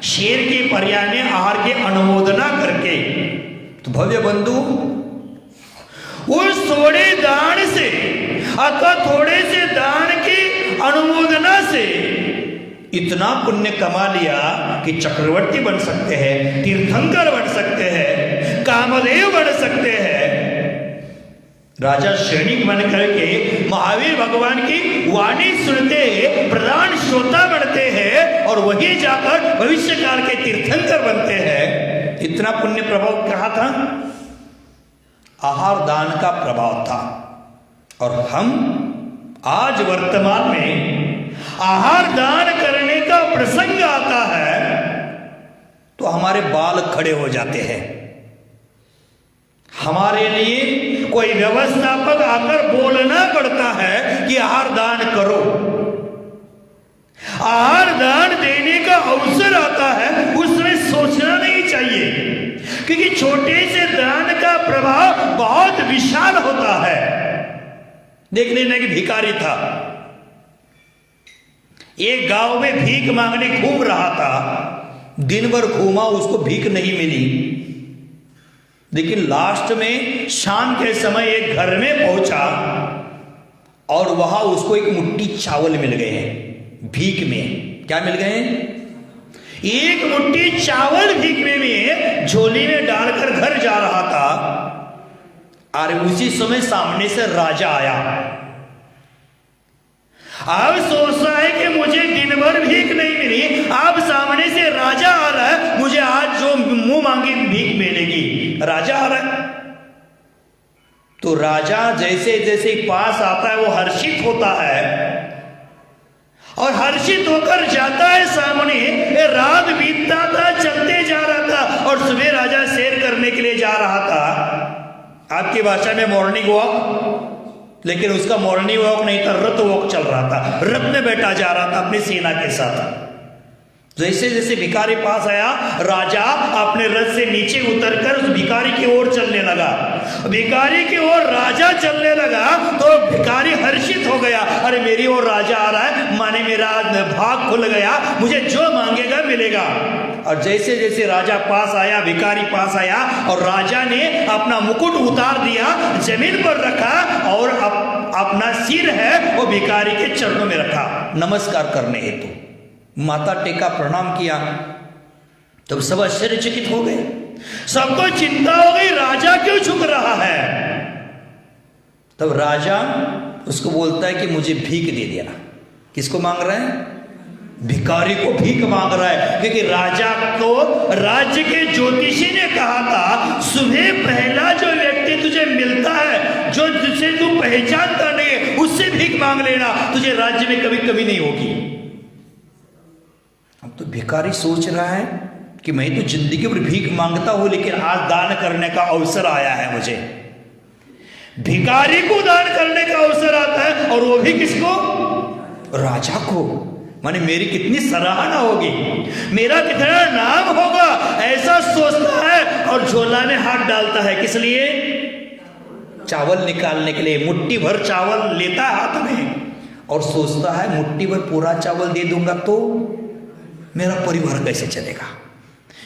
शेर के पर्याय में आहार की अनुमोदना करके। तो भव्य बंधु, उस थोड़े दान से अथवा थोड़े से दान की अनुमोदना से इतना पुण्य कमा लिया कि चक्रवर्ती बन सकते हैं, तीर्थंकर बन सकते हैं, कामदेव बन सकते हैं, राजा सैनिक बन करके महावीर भगवान की वाणी सुनते प्रधान श्रोता बनते हैं और वही जाकर भविष्य काल के तीर्थंकर बनते हैं। इतना पुण्य प्रभाव कहाँ था? आहार दान का प्रभाव था। और हम आज वर्तमान में आहार दान करने का प्रसंग आता है तो हमारे बाल खड़े हो जाते हैं। हमारे लिए कोई व्यवस्थापक आकर बोलना पड़ता है कि आहार दान करो। आहार दान देने का अवसर आता है, उसमें सोचना नहीं चाहिए, क्योंकि छोटे से दान का प्रभाव बहुत विशाल होता है। देख लेना कि भिखारी था, एक गांव में भीख मांगने घूम रहा था। दिन भर घूमा, उसको भीख नहीं मिली, लेकिन लास्ट में शाम के समय एक घर में पहुंचा और वहां उसको एक मुट्ठी चावल मिल गए हैं। भीख में क्या मिल गए? एक मुट्ठी चावल भीख में झोली में डालकर घर जा रहा था। और उसी समय सामने से राजा आया। अब सोच रहा है कि मुझे दिन भर भीख नहीं मिली, अब सामने से राजा आ रहा है, मुझे आज जो मुंह मांगी भीख मिलेगी। राजा आ रहा है तो राजा जैसे जैसे पास आता है वो हर्षित होता है और हर्षित होकर जाता है सामने। रात बीतता था, चलते जा रहा था और सुबह राजा सैर करने के लिए जा रहा था। आपकी भाषा में मॉर्निंग वॉक, लेकिन उसका मॉर्निंग वॉक नहीं था, रथ वॉक चल रहा था। रथ में बैठा जा रहा था अपनी सेना के साथ। जैसे जैसे भिखारी पास आया, राजा अपने रथ से नीचे उतरकर उस भिखारी की ओर चलने लगा। भिखारी की ओर राजा चलने लगा तो भिखारी हर्षित हो गया, अरे मेरी ओर राजा आ रहा है, माने मेरा भाग खुल गया, मुझे जो मांगेगा मिलेगा। और जैसे जैसे राजा पास आया, भिखारी पास आया और राजा ने अपना मुकुट उतार दिया, जमीन पर रखा और अपना सिर है वो भिखारी के चरणों में रखा नमस्कार करने हेतु। माथा टेका, प्रणाम किया। तब सब आश्चर्यचकित हो गए, सबको चिंता हो गई, राजा क्यों झुक रहा है। तब राजा उसको बोलता है कि मुझे भीख दे देना। किसको मांग रहा है? भिखारी को भीख मांग रहा है, क्योंकि राजा को राज्य के ज्योतिषी ने कहा था सुबह पहला जो व्यक्ति तुझे मिलता है, जो जिसे तू पहचानता नहीं है, उससे भीख मांग लेना, तुझे राज्य में कभी कभी नहीं होगी। अब तो भिखारी सोच रहा है कि मैं तो जिंदगी भर भीख मांगता हूं, लेकिन आज दान करने का अवसर आया है मुझे। भिखारी को दान करने का अवसर आता है और वो भी किसको? राजा को। माने मेरी कितनी सराहना होगी, मेरा कितना नाम होगा, ऐसा सोचता है और झोला में हाथ डालता है। किस लिए? चावल निकालने के लिए। मुट्ठी भर चावल लेता है हाथ में और सोचता है मुट्ठी भर पूरा चावल दे दूंगा तो मेरा परिवार कैसे चलेगा,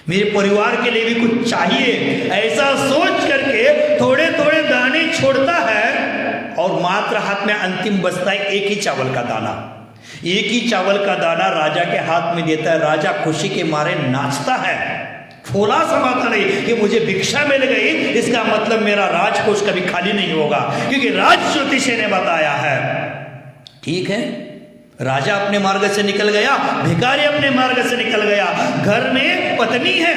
मेरे परिवार के लिए भी कुछ चाहिए। ऐसा सोच करके थोड़े थोड़े दाने छोड़ता है और मात्र हाथ में अंतिम बचता है एक ही चावल का दाना। एक ही चावल का दाना राजा के हाथ में देता है। राजा खुशी के मारे नाचता है, फूला समाता नहीं कि मुझे भिक्षा मिल गई, इसका मतलब मेरा राजकोष कभी खाली नहीं होगा, क्योंकि राज ज्योतिषी ने बताया है। ठीक है, राजा अपने मार्ग से निकल गया, भिखारी अपने मार्ग से निकल गया। घर में पत्नी है,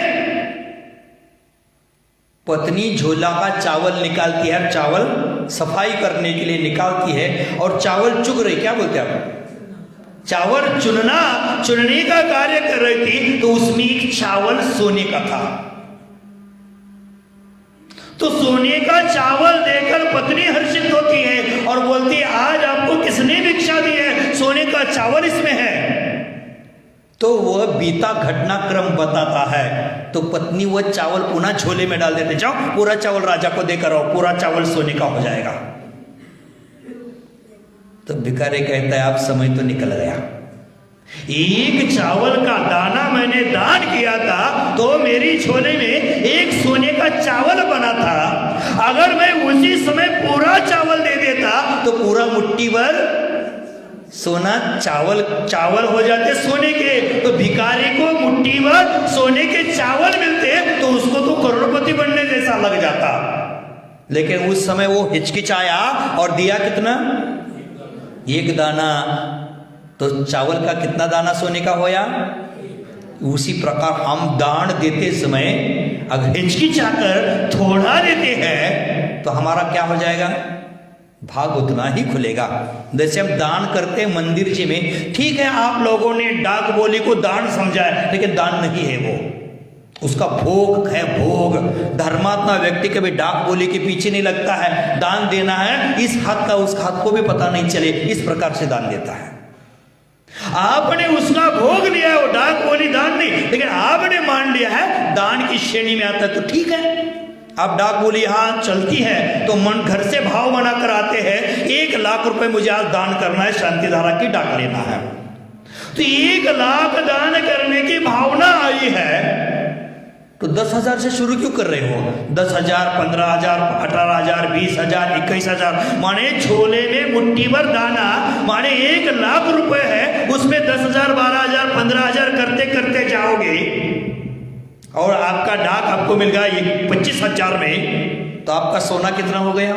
पत्नी झोला का चावल निकालती है, चावल सफाई करने के लिए निकालती है और चावल चुग रही, क्या बोलते हैं आप, चावल चुनने का कार्य कर रही थी, तो उसमें एक चावल सोने का था। तो सोने का चावल देकर पत्नी हर्षित होती है और बोलती है आज आपको किसने भिक्षा दी है, सोने का चावल इसमें है। तो वह बीता घटनाक्रम बताता है। तो पत्नी वह चावल पुनः झोले में डाल देते, जाओ पूरा चावल राजा को देकर आओ, पूरा चावल सोने का हो जाएगा। तो भिखारी कहता है आप समय तो निकल गया, एक चावल का दाना मैंने दान किया था तो मेरी झोले में एक सोने का चावल बना था। अगर मैं उसी समय पूरा चावल दे देता तो पूरा मुट्ठी भर सोना चावल हो जाते सोने के। तो भिखारी को मुट्ठी भर सोने के चावल मिलते तो उसको तो करोड़पति बनने जैसा लग जाता। लेकिन उस समय वो हिचकिचाया और दिया कितना, एक दाना। तो चावल का कितना दाना सोने का होया। उसी प्रकार हम दान देते समय अगर हिचकिचाकर थोड़ा देते हैं तो हमारा क्या हो जाएगा, भाग उतना ही खुलेगा। जैसे हम दान करते हैं मंदिर जी में, ठीक है आप लोगों ने डाक बोली को दान समझा है, लेकिन दान नहीं है वो, उसका भोग है, भोग। धर्मात्मा व्यक्ति कभी डाक बोली के पीछे नहीं लगता है, दान देना है इस हाथ का उस हाथ को भी पता नहीं चले, इस प्रकार से दान देता है। आपने उसका भोग लिया है, वो डाक बोली दान नहीं, लेकिन आपने मान लिया है दान की श्रेणी में आता है, तो ठीक है। आप डाक बोली हाँ चलती है तो मन घर से भाव बना कर आते हैं 1 लाख रुपए मुझे आज दान करना है, शांति धारा की डाक लेना है। तो 1 लाख दान करने की भावना आई है तो 10,000 से शुरू क्यों कर रहे हो? 10,000, 15,000, 18,000, 20,000, 21,000, माने झोले में मुट्ठी भर दाना, माने 1 लाख रुपए है, उसमें 10,000, 12,000, 15,000 करते करते जाओगे और आपका डाक आपको मिल गया 25,000 में, तो आपका सोना कितना हो गया?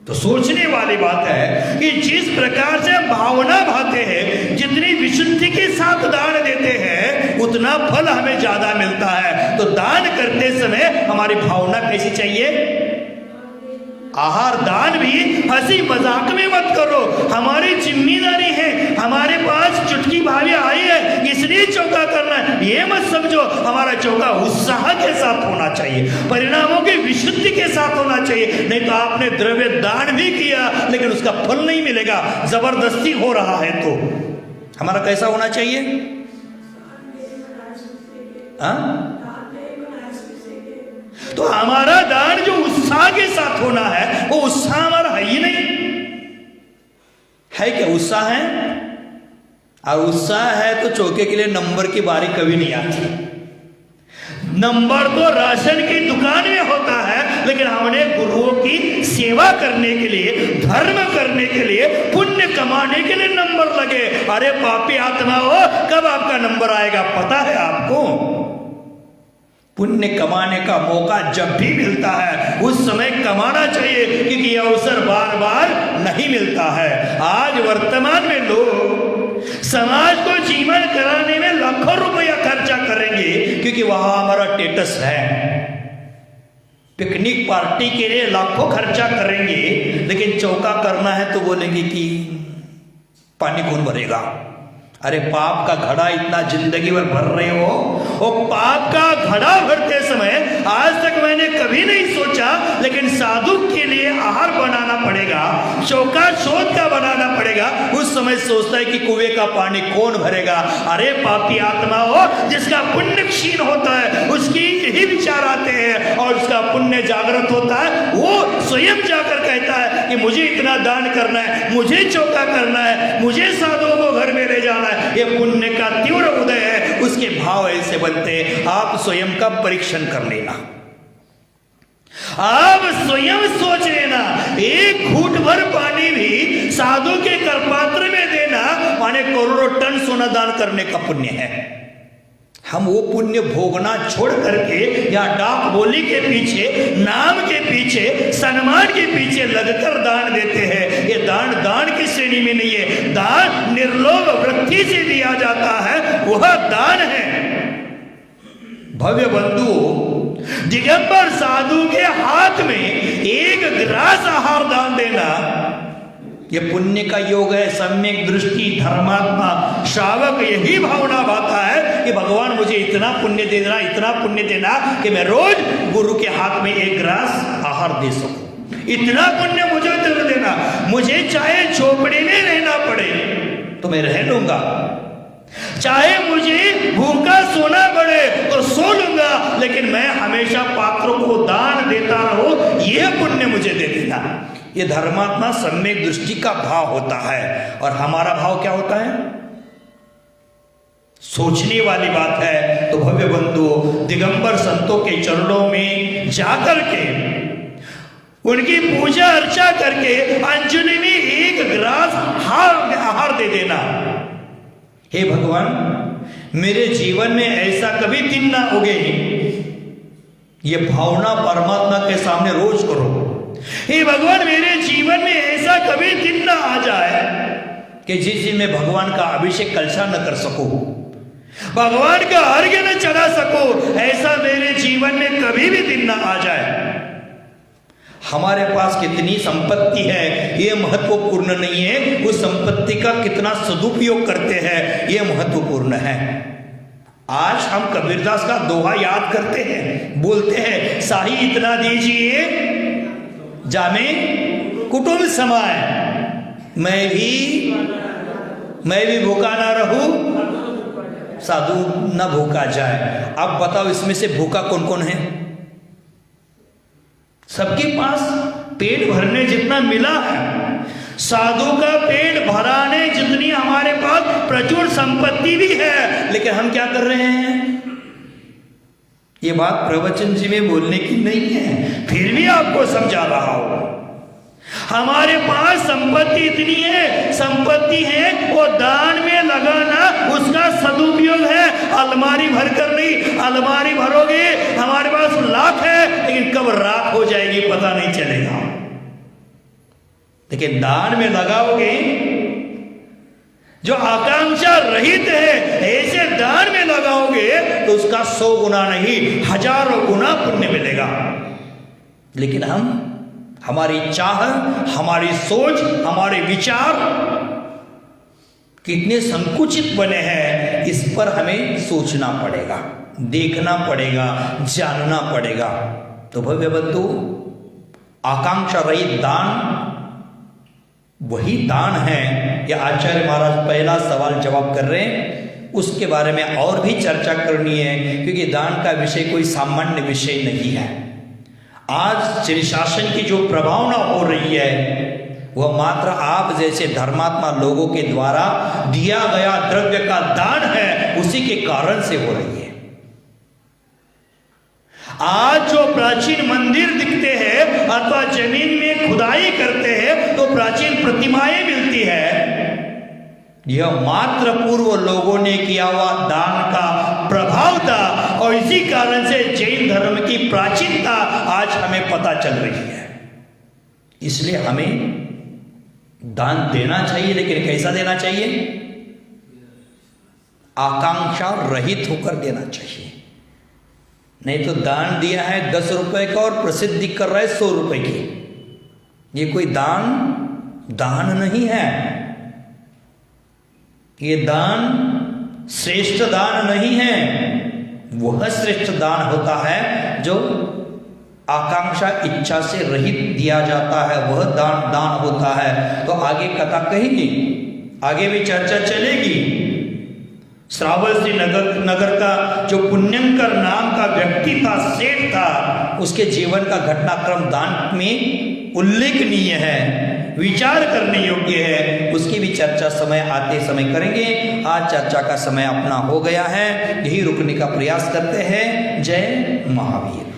तो सोचने वाली बात है कि जिस प्रकार से भावना भाते हैं, जितनी विशुद्धि के साथ दान देते हैं उतना फल हमें ज्यादा मिलता है। तो दान करते समय हमारी भावना कैसी चाहिए? आहार दान भी हंसी मजाक में मत करो, हमारी जिम्मेदारी है, हमारे पास चुटकी भाभी आई है इसलिए चौका करना है, ये मत समझो। हमारा चौका उत्साह के साथ होना चाहिए, परिणामों की विशुद्धि के साथ होना चाहिए। नहीं तो आपने द्रव्य दान भी किया लेकिन उसका फल नहीं मिलेगा, जबरदस्ती हो रहा है। तो हमारा कैसा होना चाहिए? तो हमारा दान जो उत्साह के साथ होना है वो उत्साह हमारा है ही नहीं है। क्या उत्साह है? और उत्साह है तो चौके के लिए नंबर की बारी कभी नहीं आती। नंबर तो राशन की दुकान में होता है, लेकिन हमने गुरुओं की सेवा करने के लिए, धर्म करने के लिए, पुण्य कमाने के लिए नंबर लगे। अरे पापी आत्मा हो, कब आपका नंबर आएगा पता है आपको? पुण्य कमाने का मौका जब भी मिलता है उस समय कमाना चाहिए, क्योंकि यह अवसर बार बार नहीं मिलता है। आज वर्तमान में लोग समाज को जीवन कराने में लाखों रुपया खर्चा करेंगे क्योंकि वहां हमारा स्टेटस है। पिकनिक पार्टी के लिए लाखों खर्चा करेंगे, लेकिन चौका करना है तो बोलेंगे कि पानी कौन भरेगा। अरे पाप का घड़ा इतना जिंदगी भर भर रहे हो और पाप का घड़ा भरते समय आज तक मैंने कभी नहीं सोचा, लेकिन साधु के लिए आहार बनाना पड़ेगा, चौका चौथ का बनाना पड़ेगा। उस समय सोचता है कि कुएं का पानी कौन भरेगा। अरे पापी आत्मा हो, जिसका पुण्य क्षीण होता है उसकी यही विचार आते हैं, और उसका पुण्य जागृत होता है, वो स्वयं जाकर कहता है कि मुझे इतना दान करना है, मुझे चौका करना है, मुझे साधुओं को घर में ले जाना है। ये पुण्य का तीव्र उदय है, उसके भाव ऐसे बनते हैं। आप स्वयं का परीक्षण कर लेना, आप स्वयं सोच लेना। एक घूंट भर पानी भी साधु के करपात्र में देना माने करोड़ों टन सोना दान करने का पुण्य है। हम वो पुण्य भोगना छोड़ करके या डाक बोली के पीछे, नाम के पीछे, सम्मान के पीछे लगकर दान देते हैं। ये दान दान की श्रेणी में नहीं है। दान निर्लोभ वृत्ति से दिया जाता है, वह दान है। भव्य बंधु, दिगंबर साधु के हाथ में एक ग्रास आहार दान देना ये पुण्य का योग है। सम्यक दृष्टि धर्मात्मा श्रावक यही भावना भाता है कि भगवान मुझे इतना पुण्य दे देना, इतना पुण्य देना कि मैं रोज गुरु के हाथ में एक ग्रास आहार दे सकूं। इतना पुण्य मुझे दे देना, मुझे चाहे झोपड़ी में रहना पड़े तो मैं रह लूंगा, चाहे मुझे भूखा सोना पड़े तो सो लूंगा, लेकिन मैं हमेशा पात्रों को दान देता रहूं, यह पुण्य मुझे दे देना। ये धर्मात्मा सम्यक दृष्टि का भाव होता है। और हमारा भाव क्या होता है? सोचने वाली बात है। तो भव्य बंधु, दिगंबर संतों के चरणों में जाकर के उनकी पूजा अर्चा करके अंजलि में एक ग्रास आहार दे देना। हे भगवान, मेरे जीवन में ऐसा कभी दिन ना उगे, ये भावना परमात्मा के सामने रोज करो। हे भगवान, मेरे जीवन में ऐसा कभी दिन ना आ जाए कि जिस दिन मैं भगवान का अभिषेक कलशा न कर सकूं, भगवान का अर्घ्य न चढ़ा सकूं, ऐसा मेरे जीवन में कभी भी दिन ना आ जाए। हमारे पास कितनी संपत्ति है ये महत्वपूर्ण नहीं है, उस संपत्ति का कितना सदुपयोग करते हैं ये महत्वपूर्ण है। आज हम कबीरदास का दोहा याद करते हैं, बोलते हैं साही इतना दीजिए जामे कुटुंब समाए, मैं भी भूखा ना रहूं, साधु ना भूखा जाए। अब बताओ इसमें से भूखा कौन कौन है? सबके पास पेट भरने जितना मिला है, साधु का पेट भराने जितनी हमारे पास प्रचुर संपत्ति भी है, लेकिन हम क्या कर रहे हैं? ये बात प्रवचन जी में बोलने की नहीं है, फिर भी आपको समझा रहा हूं। हमारे पास संपत्ति इतनी है, संपत्ति है वो दान में लगाना उसका सदुपयोग है, अलमारी भरकर नहीं। अलमारी भरोगे, हमारे पास लाख है लेकिन कब राख हो जाएगी पता नहीं चलेगा। लेकिन दान में लगाओगे जो आकांक्षा रहित है, ऐसे दान में लगाओगे तो उसका 100 गुना नहीं 1000 गुना पुण्य मिलेगा। लेकिन हमारी चाह, हमारी सोच, हमारे विचार कितने संकुचित बने हैं, इस पर हमें सोचना पड़ेगा, देखना पड़ेगा, जानना पड़ेगा। तो भव्य बंधु, आकांक्षा रहित दान वही दान है। या आचार्य महाराज पहला सवाल जवाब कर रहे हैं, उसके बारे में और भी चर्चा करनी है, क्योंकि दान का विषय कोई सामान्य विषय नहीं है। आज श्री शासन की जो प्रभावना हो रही है वह मात्र आप जैसे धर्मात्मा लोगों के द्वारा दिया गया द्रव्य का दान है, उसी के कारण से हो रही है। आज जो प्राचीन मंदिर दिखते हैं अथवा जमीन में खुदाई करते हैं तो प्राचीन प्रतिमाएं मिलती है, यह मात्र पूर्व लोगों ने किया हुआ दान का प्रभाव था। और इसी कारण से जैन धर्म की प्राचीनता आज हमें पता चल रही है। इसलिए हमें दान देना चाहिए, लेकिन कैसा देना चाहिए? आकांक्षा रहित होकर देना चाहिए। नहीं तो दान दिया है 10 रुपए का और प्रसिद्धि कर रहा है 100 रुपए की, ये कोई दान नहीं है। ये दान श्रेष्ठ दान नहीं है। वह श्रेष्ठ दान होता है जो आकांक्षा इच्छा से रहित दिया जाता है, वह दान होता है। तो आगे कथा कहेगी, आगे भी चर्चा चलेगी। श्रावस्ती नगर का जो पुण्यंकर नाम का व्यक्ति था, सेठ था, उसके जीवन का घटनाक्रम दान में उल्लेखनीय है, विचार करने योग्य है। उसकी भी चर्चा समय आते समय करेंगे। आज चर्चा का समय अपना हो गया है, यही रुकने का प्रयास करते हैं। जय महावीर।